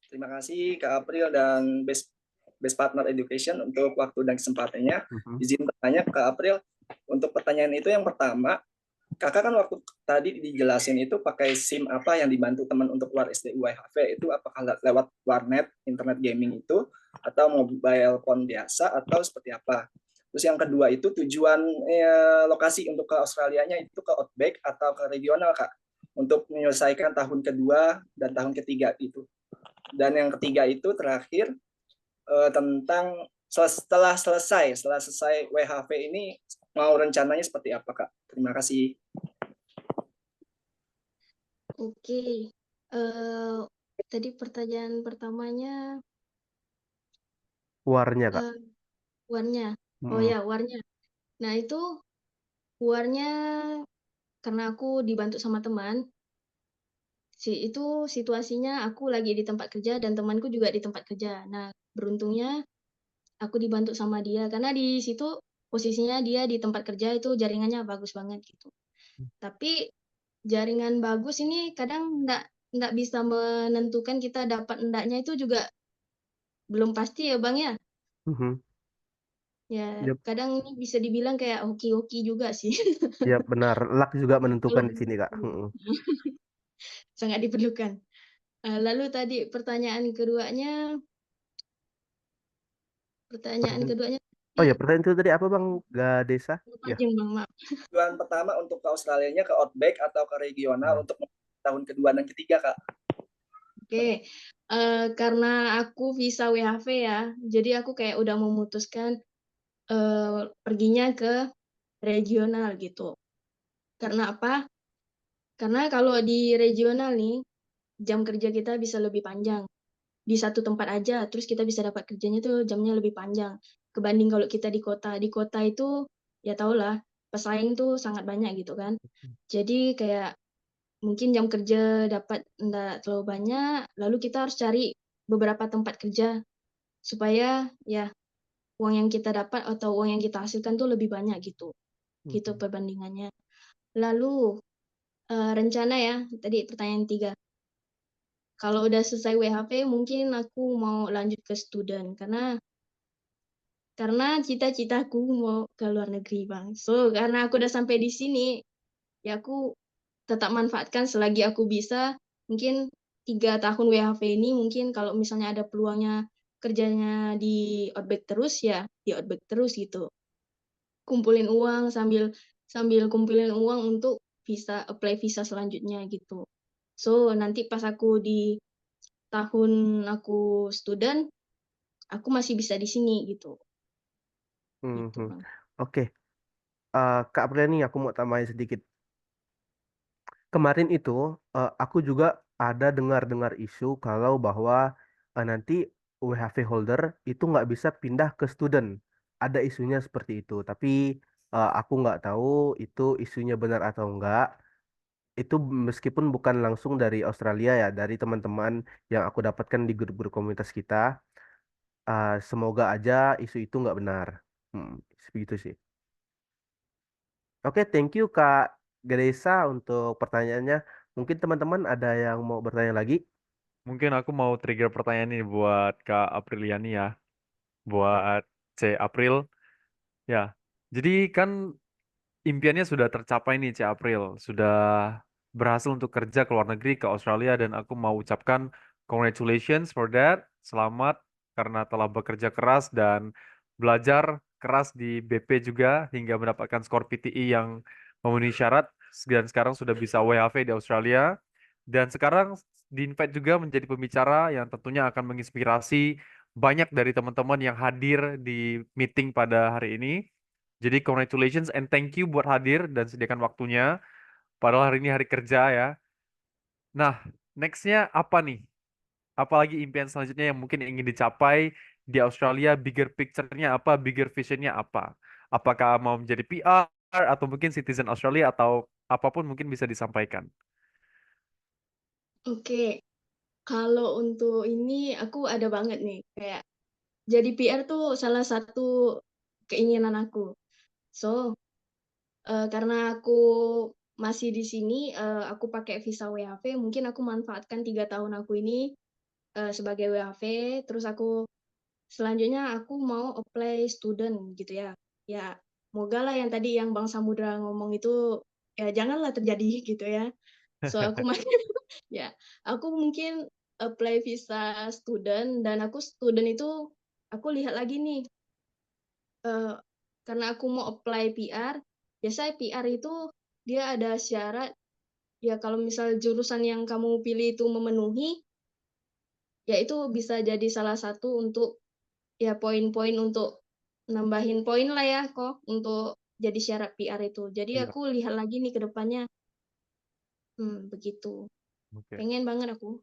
Speaker 6: Terima kasih Kak April dan Best Partner Education untuk waktu dan kesempatannya.
Speaker 1: Mhm.
Speaker 6: Izin bertanya Kak April, untuk pertanyaan itu yang pertama, Kakak kan waktu tadi dijelasin itu pakai SIM apa yang dibantu teman untuk keluar SDU WHV itu, apakah lewat warnet, internet gaming itu, atau mobile phone biasa, atau seperti apa? Terus yang kedua itu tujuan lokasi untuk ke Australianya itu ke Outback atau ke regional Kak? Untuk menyelesaikan tahun kedua dan tahun ketiga itu. Dan yang ketiga itu terakhir tentang setelah selesai WHV ini mau rencananya seperti apa Kak? Terima kasih.
Speaker 2: Oke. Tadi pertanyaan pertamanya
Speaker 1: Warnya Kak.
Speaker 2: warnya. Oh
Speaker 1: Mhm.
Speaker 2: ya, warnya. Nah, itu warnya karena aku dibantu sama teman. Itu situasinya aku lagi di tempat kerja dan temanku juga di tempat kerja. Nah, beruntungnya aku dibantu sama dia karena di situ posisinya dia di tempat kerja itu jaringannya bagus banget gitu. Tapi jaringan bagus ini kadang nggak bisa menentukan kita dapat endaknya itu juga belum pasti ya Bang ya.
Speaker 1: Mhm.
Speaker 2: Ya,
Speaker 1: Yap,
Speaker 2: kadang ini bisa dibilang kayak hoki-hoki juga sih.
Speaker 1: yap, benar. Luck juga menentukan
Speaker 2: Kalau
Speaker 1: di sini Kak. Mhm.
Speaker 2: sangat diperlukan. Lalu tadi pertanyaan keduanya
Speaker 1: Oh ya, pertanyaan itu tadi apa Bang? Gadesa? Ya.
Speaker 2: panjang Bang, maaf.
Speaker 6: Tujuan pertama untuk ke Australianya ke Outback atau ke regional
Speaker 1: Hmm.
Speaker 6: untuk tahun kedua dan ketiga Kak?
Speaker 2: Oke, karena aku visa WHV ya, jadi aku kayak udah memutuskan perginya ke regional gitu. Karena apa? Karena kalau di regional nih, jam kerja kita bisa lebih panjang. Di satu tempat aja, terus kita bisa dapat kerjanya tuh jamnya lebih panjang. Kebanding kalau kita di kota. Di kota itu, ya tau lah, pesaing tuh sangat banyak gitu kan. Jadi kayak mungkin jam kerja dapat enggak terlalu banyak, lalu kita harus cari beberapa tempat kerja supaya ya uang yang kita dapat atau uang yang kita hasilkan tuh lebih banyak gitu. Gitu
Speaker 1: Mhm.
Speaker 2: perbandingannya. Lalu rencana ya, tadi pertanyaan 3. Kalau udah selesai WHV mungkin aku mau lanjut ke student karena cita-citaku mau ke luar negeri, Bang. So, karena aku udah sampai di sini, ya aku tetap manfaatkan selagi aku bisa. Mungkin 3 tahun WHV ini mungkin kalau misalnya ada peluangnya kerjanya di Outback terus ya di Outback terus gitu. Kumpulin uang sambil sambil kumpulin uang untuk apply visa selanjutnya gitu. So, nanti pas aku di tahun aku student, aku masih bisa di sini gitu. Gitu,
Speaker 1: Mhm.
Speaker 2: Bang.
Speaker 1: Oke. Kak Apriani, aku mau tambahin sedikit. Kemarin itu aku juga ada dengar-dengar isu kalau bahwa nanti WHV holder itu nggak bisa pindah ke student. Ada isunya seperti itu, tapi aku nggak tahu itu isunya benar atau enggak. Itu meskipun bukan langsung dari Australia ya, dari teman-teman yang aku dapatkan di grup-grup komunitas kita. Semoga aja isu itu nggak benar. Hmm, Begitu sih. Oke, thank you Kak Gresa untuk pertanyaannya. Mungkin teman-teman ada yang mau bertanya lagi?
Speaker 4: Mungkin aku mau trigger pertanyaan ini buat Kak Apriliani ya, buat C April. Ya, jadi kan impiannya sudah tercapai nih C April, sudah berhasil untuk kerja ke luar negeri ke Australia dan aku mau ucapkan congratulations for that. Selamat karena telah bekerja keras dan belajar keras di BP juga hingga mendapatkan skor PTE yang memenuhi syarat dan sekarang sudah bisa WHV di Australia dan sekarang di-invite juga menjadi pembicara yang tentunya akan menginspirasi banyak dari teman-teman yang hadir di meeting pada hari ini. Jadi congratulations and thank you buat hadir dan sediakan waktunya. Padahal hari ini hari kerja ya. Nah, nextnya apa nih? Apalagi impian selanjutnya yang mungkin ingin dicapai di Australia? Bigger picture-nya apa? Bigger vision-nya apa? Apakah mau menjadi PR atau mungkin citizen Australia atau apapun mungkin bisa disampaikan.
Speaker 2: Oke, kalau untuk ini aku ada banget nih, kayak jadi PR tuh salah satu keinginan aku. So, karena aku masih di sini, aku pakai visa WHV, mungkin aku manfaatkan 3 tahun aku ini sebagai WHV, terus aku selanjutnya aku mau apply student gitu ya. Ya, semoga lah yang tadi yang Bang Samudra ngomong itu ya janganlah terjadi gitu ya. So aku ya, aku mungkin apply visa student dan aku student itu aku lihat lagi nih eh, karena aku mau apply PR, biasanya PR itu dia ada syarat ya kalau misal jurusan yang kamu pilih itu memenuhi, ya itu bisa jadi salah satu untuk ya poin-poin untuk nambahin poin lah ya kok untuk jadi syarat PR itu. Jadi
Speaker 4: Iya,
Speaker 2: aku lihat lagi nih ke depannya. Begitu.
Speaker 4: oke.
Speaker 2: Pengen banget aku.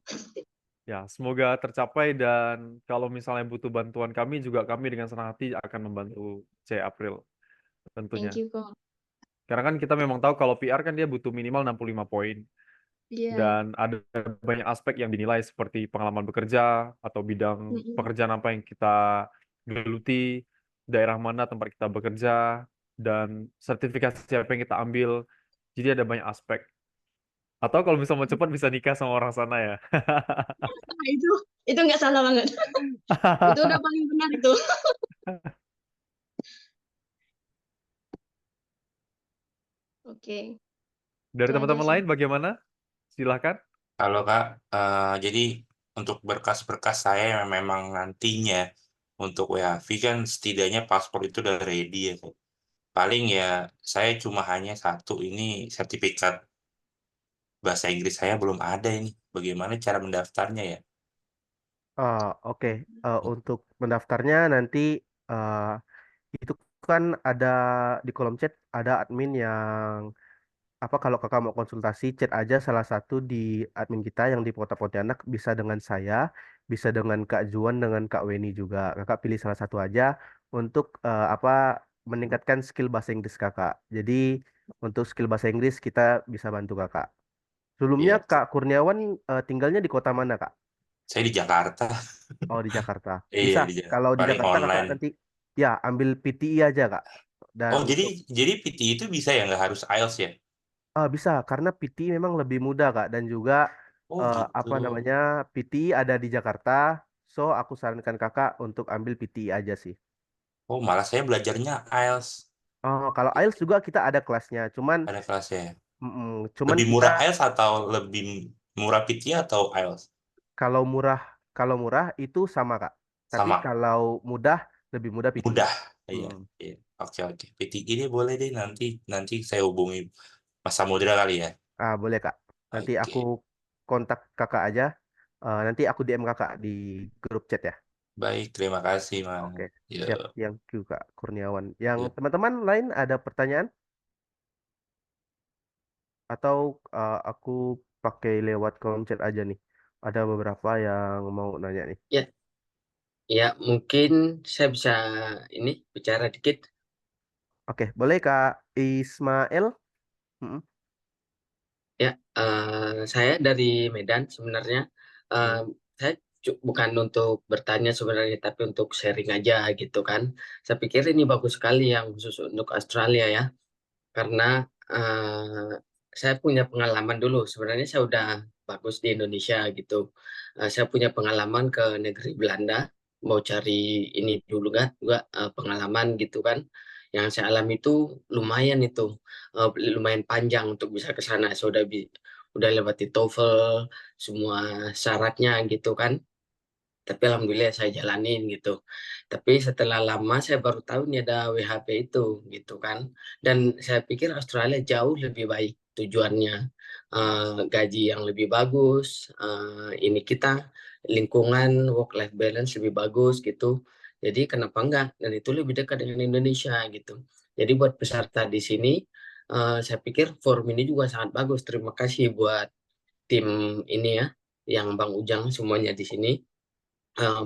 Speaker 4: Ya, semoga tercapai dan kalau misalnya butuh bantuan kami juga kami dengan senang hati akan membantu C April tentunya.
Speaker 2: Thank you kok.
Speaker 4: Karena kan kita memang tahu kalau PR kan dia butuh minimal 65 poin.
Speaker 2: Iya.
Speaker 4: Dan ada banyak aspek yang dinilai seperti pengalaman bekerja atau bidang
Speaker 2: Mm-mm.
Speaker 4: pekerjaan apa yang kita geluti, daerah mana tempat kita bekerja, dan sertifikasi apa yang kita ambil. Jadi ada banyak aspek. Atau kalau misalnya mau cepat bisa nikah sama orang sana ya.
Speaker 2: Nah, itu nggak salah banget. Itu udah paling benar itu. Oke,
Speaker 4: Dari
Speaker 2: itu aja
Speaker 4: teman-teman
Speaker 2: sih.
Speaker 4: lain bagaimana? Silahkan.
Speaker 3: Kalau Kak, jadi untuk berkas-berkas saya yang memang nantinya untuk WHV kan setidaknya paspor itu udah ready ya, Kak. Paling ya saya cuma hanya satu ini sertifikat bahasa Inggris saya belum ada ini. Bagaimana cara mendaftarnya ya?
Speaker 1: Oke. Untuk mendaftarnya nanti eh, itu kan ada di kolom chat ada admin yang apa kalau kakak mau konsultasi chat aja salah satu di admin kita yang di Kota Pontianak bisa dengan saya, bisa dengan Kak Juan, dengan Kak Weni juga. Kakak pilih salah satu aja untuk apa meningkatkan skill bahasa Inggris kakak. Jadi untuk skill bahasa Inggris kita bisa bantu kakak. Sebelumnya
Speaker 3: Ya,
Speaker 1: Kak Kurniawan tinggalnya di kota mana Kak?
Speaker 3: saya di Jakarta.
Speaker 1: Oh di Jakarta.
Speaker 3: Iya,
Speaker 1: Bisa.
Speaker 3: di
Speaker 1: Kalau di
Speaker 3: paling
Speaker 1: Jakarta kakak
Speaker 3: online.
Speaker 1: nanti ya ambil PTI aja Kak. Dan
Speaker 3: Oh, jadi
Speaker 1: untuk
Speaker 3: jadi PT itu bisa ya nggak harus IELTS ya?
Speaker 1: bisa karena PT memang lebih mudah Kak dan juga
Speaker 3: Oh, gitu.
Speaker 1: apa namanya PT ada di Jakarta. So aku sarankan Kakak untuk ambil PT aja sih.
Speaker 3: Oh, malah saya belajarnya IELTS.
Speaker 1: Oh kalau IELTS juga kita ada kelasnya. Cuman
Speaker 3: Ada kelasnya.
Speaker 1: cuman
Speaker 3: Lebih
Speaker 1: kita
Speaker 3: murah IELTS atau lebih murah PT atau IELTS?
Speaker 1: kalau murah kalau murah itu sama Kak. Tapi
Speaker 3: Sama,
Speaker 1: kalau mudah lebih mudah PT.
Speaker 3: mudah. Iya,
Speaker 1: Mm.
Speaker 3: iya. Oke, oke. PT ini boleh deh nanti nanti saya hubungi Mas Samudra kali ya.
Speaker 1: Boleh Kak. Nanti aku
Speaker 3: Oke.
Speaker 1: kontak Kakak aja. Nanti aku DM Kakak di grup chat ya.
Speaker 3: Baik, terima kasih, Mas.
Speaker 1: Oke. Siap.
Speaker 3: Yuk,
Speaker 1: Yang Kak Kurniawan. Yang
Speaker 3: yuk.
Speaker 1: teman-teman lain ada pertanyaan? Atau aku pakai lewat kolom chat aja nih. Ada beberapa yang mau nanya nih.
Speaker 7: Ya, ya mungkin saya bisa ini bicara dikit.
Speaker 1: Oke, boleh Kak Ismail? Mm-mm.
Speaker 7: Ya, saya dari Medan sebenarnya. Eh,
Speaker 1: Mm.
Speaker 7: saya bukan untuk bertanya sebenarnya, tapi untuk sharing aja gitu kan. Saya pikir ini bagus sekali yang khusus untuk Australia ya, karena eh, saya punya pengalaman dulu. Sebenarnya saya udah bagus di Indonesia gitu. Saya punya pengalaman ke negeri Belanda, mau cari ini dulu kan, juga pengalaman gitu kan. Yang saya alami itu lumayan itu, lumayan panjang untuk bisa ke sana. Saya udah lewati TOEFL, semua syaratnya gitu kan. Tapi alhamdulillah saya jalanin gitu. Tapi setelah lama saya baru tahu nih ada WHP itu gitu kan. Dan saya pikir Australia jauh lebih baik tujuannya. Gaji yang lebih bagus, ini kita lingkungan work life balance lebih bagus gitu. Jadi kenapa enggak? Dan itu lebih dekat dengan Indonesia gitu. Jadi buat peserta di sini, saya pikir forum ini juga sangat bagus. Terima kasih buat tim ini ya, yang Bang Ujang semuanya di sini.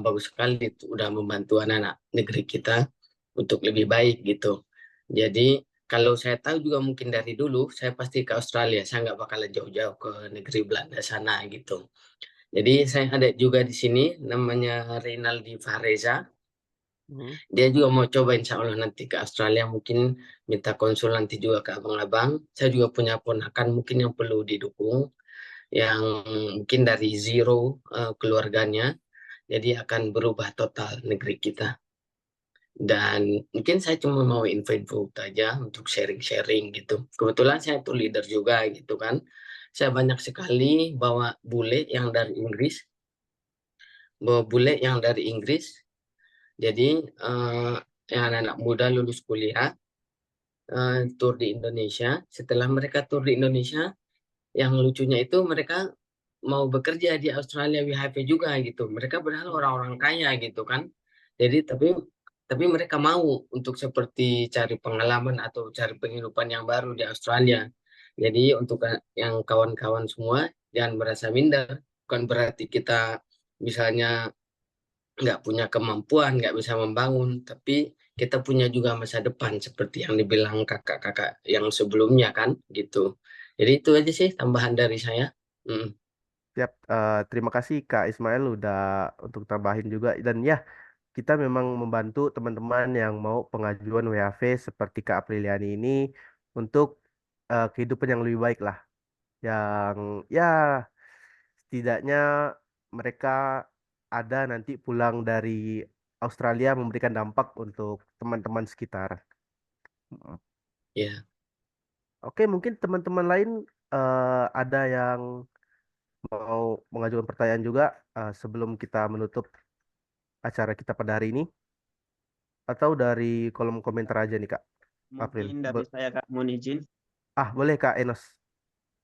Speaker 7: Bagus sekali itu udah membantu anak-anak negeri kita untuk lebih baik gitu. Jadi kalau saya tahu juga mungkin dari dulu saya pasti ke Australia, saya nggak bakalan jauh-jauh ke negeri Belanda sana gitu. Jadi saya ada juga di sini namanya Rinaldi Fareza.
Speaker 1: Mm.
Speaker 7: Dia juga mau coba insya Allah nanti ke Australia, mungkin minta konsul nanti juga ke abang-abang. Saya juga punya ponakan mungkin yang perlu didukung, yang mungkin dari zero keluarganya, jadi akan berubah total negeri kita. Dan mungkin saya cuma mau info-info aja untuk sharing-sharing gitu. Kebetulan saya tuh leader juga gitu kan. Saya banyak sekali bawa bule yang dari Inggris. Jadi yang anak-anak muda lulus kuliah, tur di Indonesia. Setelah mereka tur di Indonesia, yang lucunya itu mereka mau bekerja di Australia WHP juga gitu. Mereka padahal orang-orang kaya gitu kan. Jadi tapi mereka mau untuk seperti cari pengalaman atau cari penghidupan yang baru di Australia. Jadi untuk yang kawan-kawan semua jangan merasa minder. Bukan berarti kita misalnya nggak punya kemampuan, nggak bisa membangun, tapi kita punya juga masa depan seperti yang dibilang kakak-kakak yang sebelumnya kan gitu. Jadi itu aja sih tambahan dari saya. Mm.
Speaker 1: Siap, terima kasih Kak Ismail udah untuk tambahin juga dan ya kita memang membantu teman-teman yang mau pengajuan WHV seperti Kak Apriliani ini untuk kehidupan yang lebih baik lah, yang ya setidaknya mereka ada nanti pulang dari Australia memberikan dampak untuk teman-teman sekitar. Mm.
Speaker 7: Ya,
Speaker 1: Oke, mungkin teman-teman lain ada yang mau mengajukan pertanyaan juga sebelum kita menutup acara kita pada hari ini, atau dari kolom komentar aja nih Kak April.
Speaker 8: Mungkin dari saya Kak, mohon izin
Speaker 1: Boleh Kak Enos.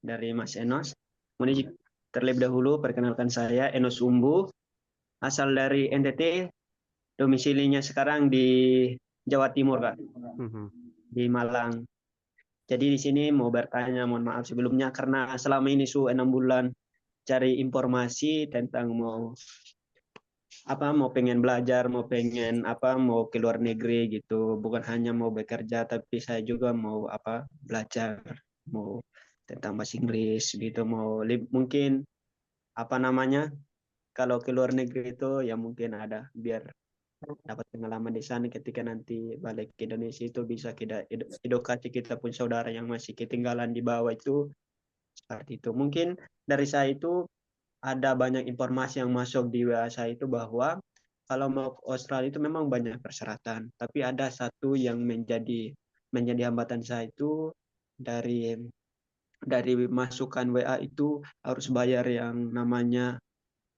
Speaker 8: dari Mas Enos. Mohon izin terlebih dahulu perkenalkan saya Enos Umbu, asal dari NTT, domisilinya sekarang di Jawa Timur Kak,
Speaker 1: Mhm.
Speaker 8: di Malang. Jadi di sini mau bertanya, mohon maaf sebelumnya karena selama ini 6 bulan cari informasi tentang mau pengen belajar, mau ke luar negeri gitu, bukan hanya mau bekerja tapi saya juga mau belajar, mau tentang bahasa Inggris gitu, mungkin kalau ke luar negeri itu ya mungkin ada biar dapat pengalaman di sana ketika nanti balik ke Indonesia itu bisa kita edukasi kita pun saudara yang masih ketinggalan di bawah itu, seperti itu. Mungkin dari saya itu ada banyak informasi yang masuk di WA saya itu bahwa kalau mau ke Australia itu memang banyak persyaratan, tapi ada satu yang menjadi hambatan saya itu dari masukan WA itu harus bayar yang namanya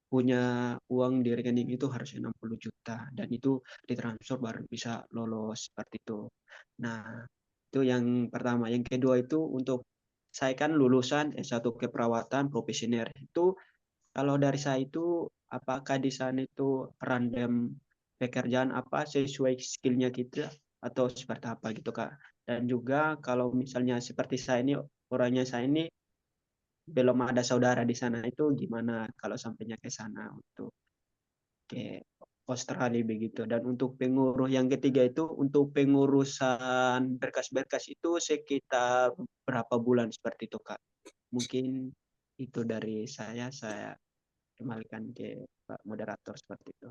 Speaker 8: punya uang di rekening itu harus 60 juta dan itu ditransfer baru bisa lolos seperti itu. Nah, itu yang pertama. Yang kedua itu untuk saya kan lulusan S1 keperawatan profesioner. Itu kalau dari saya itu apakah di sana itu random pekerjaan apa sesuai skillnya kita atau seperti apa gitu Kak. Dan juga kalau misalnya seperti saya ini orangnya saya ini belum ada saudara di sana, itu gimana kalau sampainya ke sana untuk ke Australia begitu. Dan untuk pengurus yang ketiga itu untuk pengurusan berkas-berkas itu sekitar berapa bulan seperti itu Kak. Mungkin itu dari saya kembalikan ke Pak Moderator seperti itu.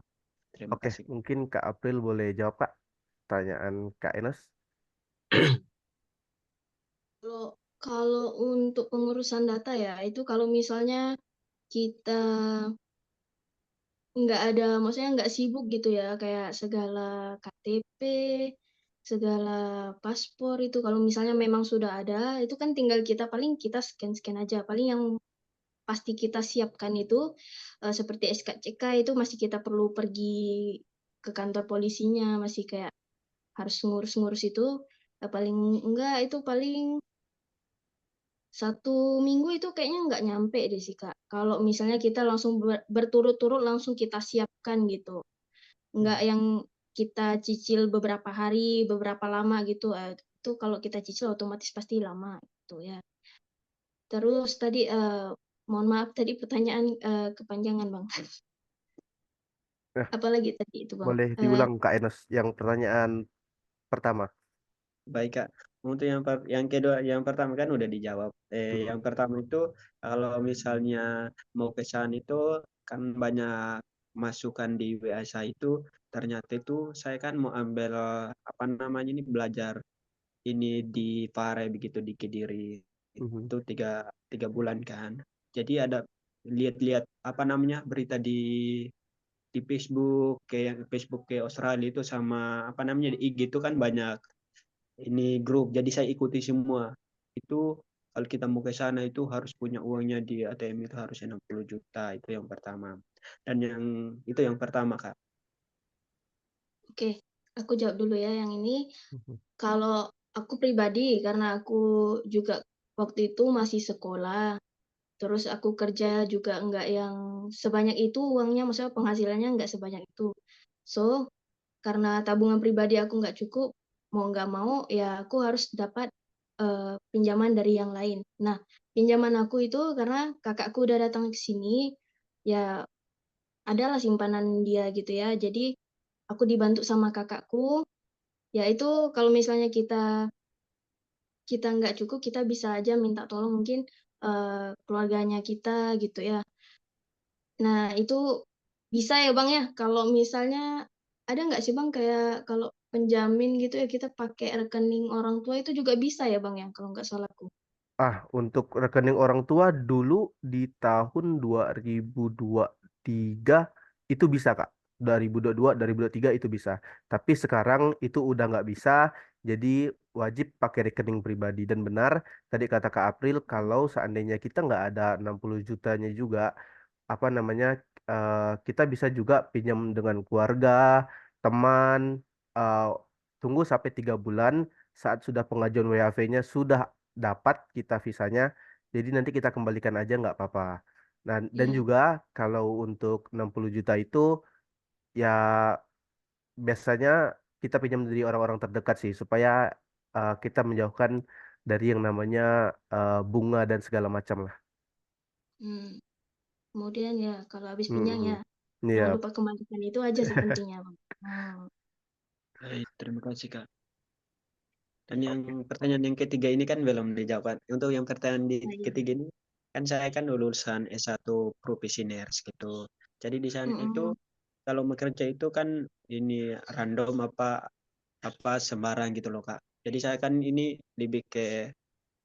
Speaker 8: Terima
Speaker 1: Oke,
Speaker 8: kasih.
Speaker 1: mungkin Kak April boleh jawab Kak pertanyaan Kak Enos.
Speaker 2: Kalau untuk pengurusan data ya, itu kalau misalnya kita nggak ada, maksudnya nggak sibuk gitu ya, kayak segala KTP, segala paspor itu kalau misalnya memang sudah ada, itu kan tinggal kita paling kita scan-scan aja. Paling yang pasti kita siapkan itu seperti SKCK itu masih kita perlu pergi ke kantor polisinya, masih kayak harus ngurus-ngurus itu. Paling enggak itu paling 1 minggu itu kayaknya nggak nyampe deh sih Kak. Kalau misalnya kita langsung berturut-turut langsung kita siapkan gitu. Nggak yang kita cicil beberapa hari, beberapa lama gitu. Itu kalau kita cicil otomatis pasti lama gitu ya. Terus tadi mohon maaf tadi pertanyaan kepanjangan Bang.
Speaker 1: Nah,
Speaker 2: Apalagi tadi itu Bang.
Speaker 1: boleh diulang Kak Enos yang pertanyaan pertama.
Speaker 8: Baik Kak, untuk yang kedua, yang pertama kan udah dijawab. Yang pertama itu kalau misalnya mau ke sana itu kan banyak masukan di WA saya itu, ternyata itu saya kan mau ambil apa namanya ini belajar ini di Pare begitu di Kediri
Speaker 1: Mhm.
Speaker 8: itu tiga bulan kan. Jadi ada lihat-lihat apa namanya berita di Facebook ke Australia itu sama apa namanya di IG itu kan banyak ini grup, jadi saya ikuti semua. Itu kalau kita mau ke sana itu harus punya uangnya di ATM itu harus 60 juta, itu yang pertama. Dan itu yang pertama Kak.
Speaker 2: Oke, aku jawab dulu ya yang ini.
Speaker 1: Mhm.
Speaker 2: Kalau aku pribadi, karena aku juga waktu itu masih sekolah, terus aku kerja juga nggak yang sebanyak itu uangnya, maksudnya penghasilannya nggak sebanyak itu. So, karena tabungan pribadi aku nggak cukup, mau nggak mau ya aku harus dapat pinjaman dari yang lain. Nah, pinjaman aku itu karena kakakku udah datang ke sini, ya adalah simpanan dia gitu ya. Jadi aku dibantu sama kakakku, ya itu kalau misalnya kita nggak cukup, kita bisa aja minta tolong mungkin keluarganya kita gitu ya. Nah, itu bisa ya Bang ya, kalau misalnya ada nggak sih Bang kayak kalau penjamin gitu ya kita pakai rekening orang tua itu juga bisa ya Bang ya, kalau nggak salah aku.
Speaker 1: Untuk rekening orang tua dulu di tahun 2023 itu bisa, Kak. 2022, 2023 itu bisa. Tapi sekarang itu udah nggak bisa, jadi wajib pakai rekening pribadi. Dan benar, tadi kata Kak April, kalau seandainya kita nggak ada 60 jutanya juga, apa namanya, kita bisa juga pinjam dengan keluarga, teman, eh, tunggu sampai 3 bulan saat sudah pengajuan WHV-nya sudah dapat kita visanya, jadi nanti kita kembalikan aja nggak apa-apa. Dan
Speaker 2: Iya.
Speaker 1: juga kalau untuk 60 juta itu ya biasanya kita pinjam dari orang-orang terdekat sih supaya kita menjauhkan dari yang namanya bunga dan segala macam lah.
Speaker 2: Hmm. Kemudian ya kalau habis pinjam ya
Speaker 1: Mm-mm.
Speaker 2: jangan
Speaker 1: Iya.
Speaker 2: lupa kembalikan, itu aja sih intinya Bang.
Speaker 8: Baik, terima kasih Kak. Dan yang pertanyaan yang ketiga ini kan belum dijawab. Untuk yang pertanyaan
Speaker 2: Nah, iya.
Speaker 8: ketiga ini kan saya kan lulusan S1 Profesioners gitu. Jadi di sana itu
Speaker 2: Mm-mm.
Speaker 8: kalau bekerja itu kan ini random apa sembarang gitu loh Kak. Jadi saya kan ini lebih ke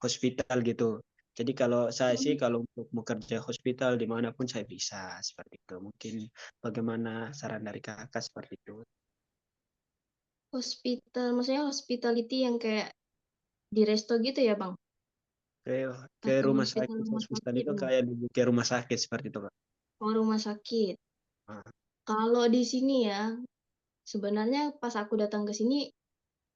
Speaker 8: hospital gitu. Jadi kalau saya sih kalau untuk bekerja hospital dimanapun saya bisa seperti itu. Mungkin bagaimana saran dari Kakak seperti itu?
Speaker 2: Hospital, maksudnya hospitality yang kayak di resto gitu ya Bang?
Speaker 8: Ke
Speaker 2: Atau
Speaker 8: rumah
Speaker 2: hospital
Speaker 8: sakit,
Speaker 2: rumah
Speaker 8: hospital
Speaker 2: sakit
Speaker 8: itu
Speaker 2: Bang?
Speaker 8: kayak lebih ke rumah sakit seperti itu Kak.
Speaker 2: Oh, rumah sakit.
Speaker 8: Ah,
Speaker 2: Kalau di sini ya, sebenarnya pas aku datang ke sini,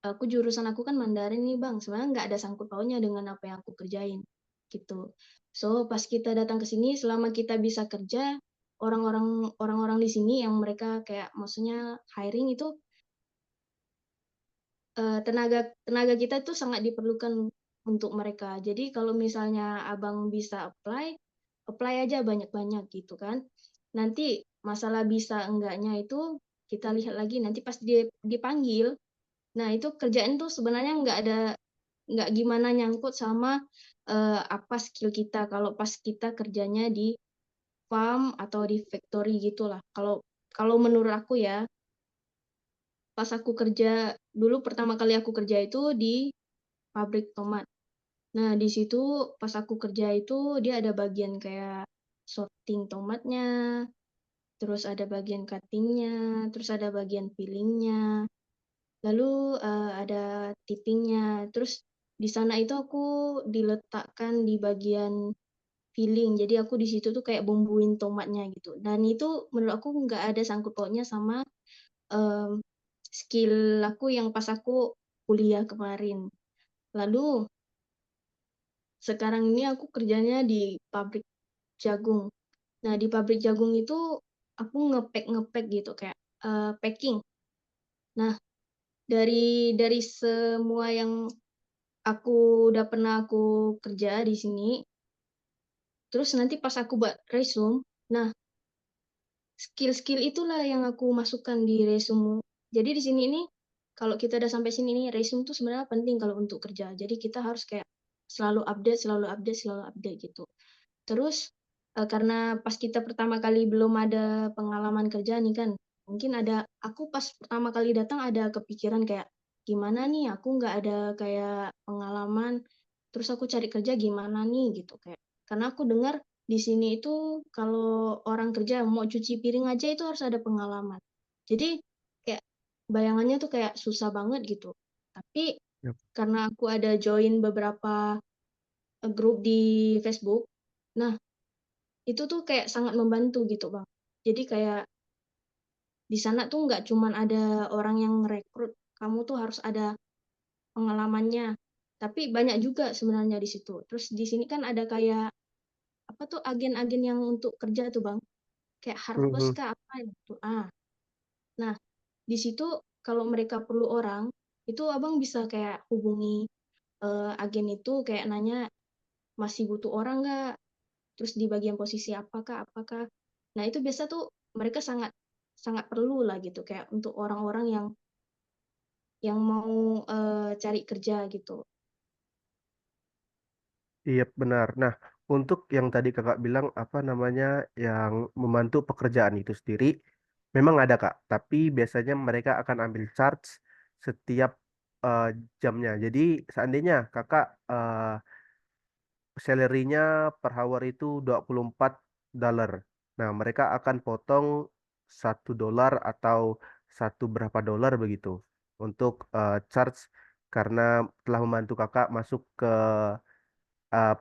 Speaker 2: jurusan aku kan Mandarin nih Bang. Sebenarnya nggak ada sangkut pautnya dengan apa yang aku kerjain, gitu. So pas kita datang ke sini, selama kita bisa kerja, orang-orang di sini yang mereka kayak maksudnya hiring itu tenaga tenaga kita itu sangat diperlukan untuk mereka. Jadi kalau misalnya abang bisa apply aja banyak-banyak gitu kan. Nanti masalah bisa enggaknya itu kita lihat lagi nanti pas dia dipanggil. Nah itu kerjaan tuh sebenarnya nggak gimana nyangkut sama apa skill kita kalau pas kita kerjanya di farm atau di factory gitulah. Kalau menurut aku ya, pas aku kerja dulu pertama kali aku kerja itu di pabrik tomat. Nah, di situ pas aku kerja itu dia ada bagian kayak sorting tomatnya, terus ada bagian cuttingnya, terus ada bagian peelingnya, lalu ada tippingnya. Terus di sana itu aku diletakkan di bagian peeling. Jadi aku di situ tuh kayak bumbuin tomatnya gitu. Dan itu menurut aku nggak ada sangkut pautnya sama em, skill aku yang pas aku kuliah kemarin. Lalu sekarang ini aku kerjanya di pabrik jagung. Nah, di pabrik jagung itu aku ngepek gitu kayak packing. Nah, dari semua yang udah pernah aku kerja di sini, terus nanti pas aku buat resume, nah skill-skill itulah yang aku masukkan di resume. Jadi di sini ini kalau kita udah sampai sini nih resume tuh sebenarnya penting kalau untuk kerja. Jadi kita harus kayak selalu update, selalu update, selalu update gitu. Terus karena pas kita pertama kali belum ada pengalaman kerja nih kan, mungkin aku pas pertama kali datang ada kepikiran kayak gimana nih aku nggak ada kayak pengalaman, terus aku cari kerja gimana nih gitu kayak. Karena aku dengar di sini itu kalau orang kerja mau cuci piring aja itu harus ada pengalaman. Jadi kayak bayangannya tuh kayak susah banget gitu. Tapi
Speaker 1: Yap.
Speaker 2: karena aku ada join beberapa grup di Facebook, nah itu tuh kayak sangat membantu gitu bang. Jadi kayak di sana tuh nggak cuman ada orang yang rekrut, kamu tuh harus ada pengalamannya. Tapi banyak juga sebenarnya di situ. Terus di sini kan ada kayak apa tuh agen-agen yang untuk kerja tuh bang, kayak Harvest
Speaker 1: Mhm.
Speaker 2: kah apa gitu. Nah di situ kalau mereka perlu orang, itu abang bisa kayak hubungi agen itu kayak nanya masih butuh orang nggak, terus di bagian posisi apakah. Nah itu biasa tuh mereka sangat sangat perlu lah gitu kayak untuk orang-orang yang mau cari kerja gitu.
Speaker 1: Iya benar. Nah, untuk yang tadi kakak bilang apa namanya yang membantu pekerjaan itu sendiri, memang ada kak. Tapi biasanya mereka akan ambil charge setiap eh, jamnya. Jadi seandainya kakak salary-nya per hour itu $24. Nah, mereka akan potong $1 atau satu berapa dolar begitu untuk charge karena telah membantu kakak masuk ke uh,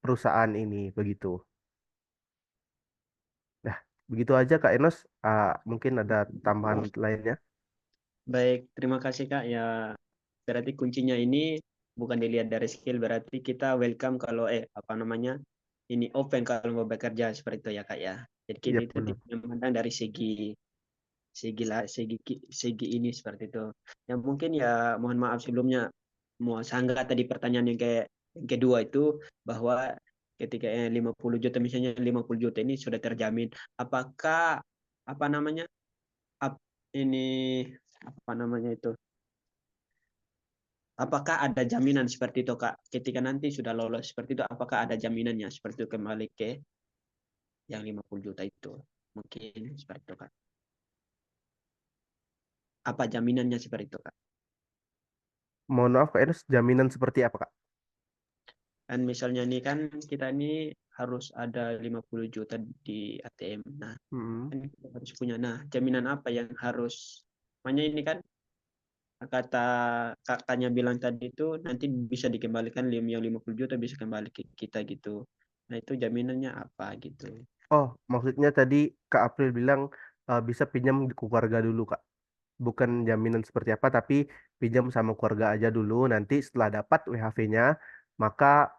Speaker 1: perusahaan ini begitu. Nah, begitu aja Kak Enos. Mungkin ada tambahan lainnya.
Speaker 8: Baik, terima kasih Kak. Ya, berarti kuncinya ini bukan dilihat dari skill, berarti kita welcome kalau apa namanya? Ini open kalau mau bekerja seperti itu ya Kak ya. Jadi kita
Speaker 1: Iya
Speaker 8: itu
Speaker 1: benar.
Speaker 8: tidak memandang dari segi ini seperti itu. Yang mungkin ya mohon maaf sebelumnya mau sanggah tadi pertanyaan yang kedua itu bahwa ketika 50 juta misalnya 50 juta ini sudah terjamin, apakah apa namanya ini apa namanya itu, apakah ada jaminan seperti itu Kak ketika nanti sudah lolos seperti itu, apakah ada jaminannya seperti itu kembali ke yang 50 juta itu, mungkin seperti itu Kak, apa jaminannya seperti itu Kak?
Speaker 1: Mohon maaf Kak Enos, jaminan seperti apa Kak?
Speaker 8: Kan misalnya nih kan kita ini harus ada 50 juta di ATM. Nah,
Speaker 1: Hmm.
Speaker 8: kan kita harus punya. Nah, jaminan apa yang harus, makanya ini kan kata kakaknya bilang tadi itu nanti bisa dikembalikan yang 50 juta bisa kembali ke kita gitu. Nah, itu jaminannya apa gitu.
Speaker 1: Oh, maksudnya tadi Kak April bilang bisa pinjam ke keluarga dulu Kak. Bukan jaminan seperti apa, tapi pinjam sama keluarga aja dulu. Nanti setelah dapat WHV-nya, maka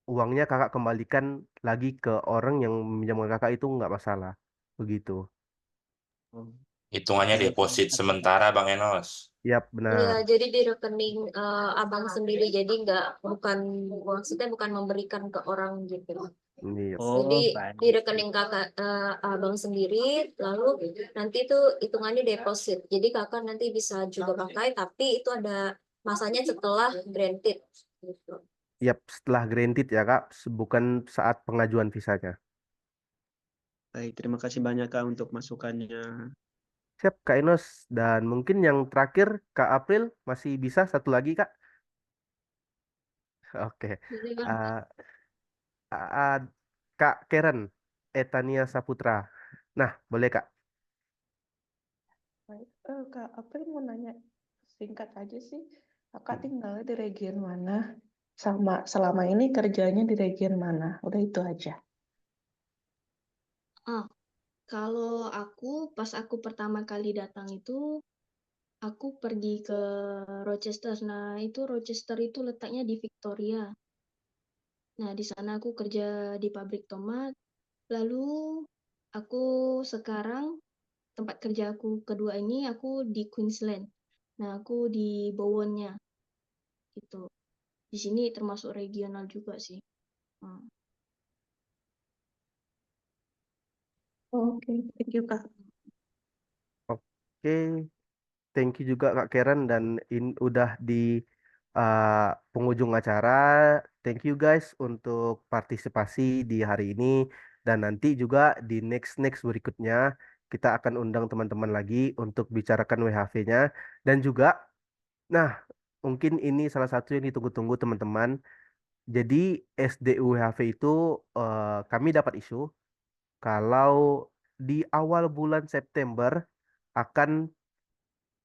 Speaker 1: uangnya kakak kembalikan lagi ke orang yang meminjamkan kakak itu nggak masalah. Begitu.
Speaker 8: Oh.
Speaker 3: Hitungannya deposit sementara Bang Enos.
Speaker 1: Yap,
Speaker 9: Iya,
Speaker 1: benar.
Speaker 9: jadi di rekening abang sendiri, jadi maksudnya bukan memberikan ke orang gitu.
Speaker 1: Ini
Speaker 8: Oh,
Speaker 9: Jadi di
Speaker 8: baik.
Speaker 9: rekening kakak abang sendiri, lalu nanti itu hitungannya deposit. Jadi kakak nanti bisa juga pakai, tapi itu ada masanya setelah granted gitu.
Speaker 1: yap, setelah granted ya Kak, bukan saat pengajuan visanya.
Speaker 8: Baik, terima kasih banyak Kak untuk masukannya.
Speaker 1: Siap Kak Enos, dan mungkin yang terakhir Kak April masih bisa satu lagi Kak. Oke.
Speaker 2: Boleh, Bang.
Speaker 1: Ah, ah, Kak Karen Etania Saputra. Nah, boleh Kak.
Speaker 10: Baik, Kak April mau nanya singkat aja sih, Kakak tinggalnya di region mana? Sama selama ini kerjanya di region mana? Udah itu aja.
Speaker 2: Kalau pas aku pertama kali datang itu, aku pergi ke Rochester. Nah, itu Rochester itu letaknya di Victoria. Nah, di sana aku kerja di pabrik tomat. Lalu aku sekarang tempat kerja aku kedua ini aku di Queensland. Nah, aku di Bowennya gitu. Di sini termasuk regional juga sih. Hmm.
Speaker 10: Oke, thank you Kak.
Speaker 1: Oke, thank you juga Kak Karen, dan udah di penghujung acara. Thank you guys untuk partisipasi di hari ini, dan nanti juga di next berikutnya kita akan undang teman-teman lagi untuk bicarakan WHV-nya, dan juga nah mungkin ini salah satu yang ditunggu-tunggu teman-teman. Jadi SDUWHV itu kami dapat isu kalau di awal bulan September akan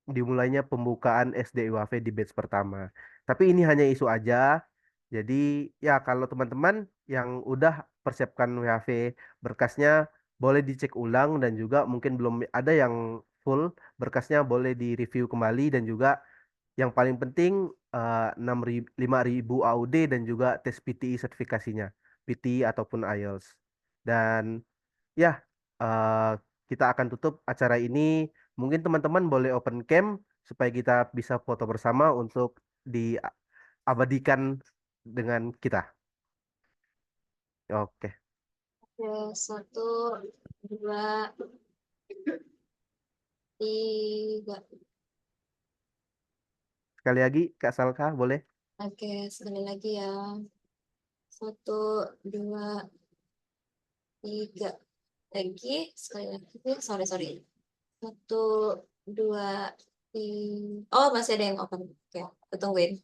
Speaker 1: dimulainya pembukaan SDUWHV di batch pertama. Tapi ini hanya isu aja. Jadi ya kalau teman-teman yang udah persiapkan WHV berkasnya boleh dicek ulang, dan juga mungkin belum ada yang full berkasnya boleh direview kembali, dan juga yang paling penting 5.000 AUD dan juga tes PTI sertifikasinya, PTI ataupun IELTS. Dan ya, eh, kita akan tutup acara ini. Mungkin teman-teman boleh open cam supaya kita bisa foto bersama untuk diabadikan dengan kita. Oke.
Speaker 9: Oke, 1, 2, 3.
Speaker 1: Sekali lagi, Kak Salka, boleh?
Speaker 9: Oke, sekali lagi ya. 1, 2, 3. Lagi, sekali lagi. Sorry. 1, 2, 3. Oh, masih ada yang open. Oke, aku tungguin.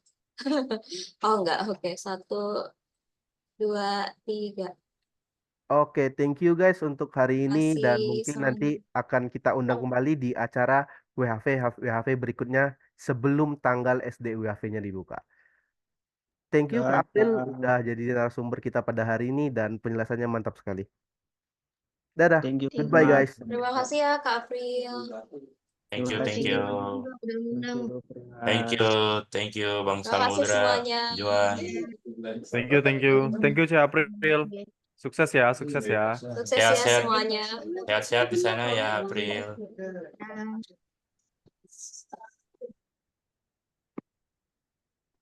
Speaker 9: Oh, enggak. Oke, 1, 2, 3.
Speaker 1: Oke, thank you guys untuk hari ini, dan
Speaker 9: Masih
Speaker 1: mungkin nanti
Speaker 9: semuanya.
Speaker 1: akan kita undang kembali di acara WHV berikutnya sebelum tanggal SDUWHV-nya dibuka. Thank you Kak April udah jadi narasumber kita pada hari ini, dan penjelasannya mantap sekali. Dadah,
Speaker 8: Thank you
Speaker 2: Thank
Speaker 1: goodbye
Speaker 2: you.
Speaker 8: Mas.
Speaker 1: guys.
Speaker 9: Terima kasih ya, Kak April.
Speaker 3: Thank you,
Speaker 8: Terima
Speaker 3: thank
Speaker 8: kasih.
Speaker 3: you.
Speaker 2: Juga udah undang.
Speaker 3: Thank you, thank you Bang
Speaker 9: Terima kasih
Speaker 3: Samudra,
Speaker 9: semuanya.
Speaker 3: Juan.
Speaker 4: Thank you. Thank you, Cik April. Sukses ya, sukses ya.
Speaker 9: Sukses ya
Speaker 3: Sehat-sehat.
Speaker 9: semuanya.
Speaker 3: Sehat-sehat di sana ya, April.
Speaker 2: Nah.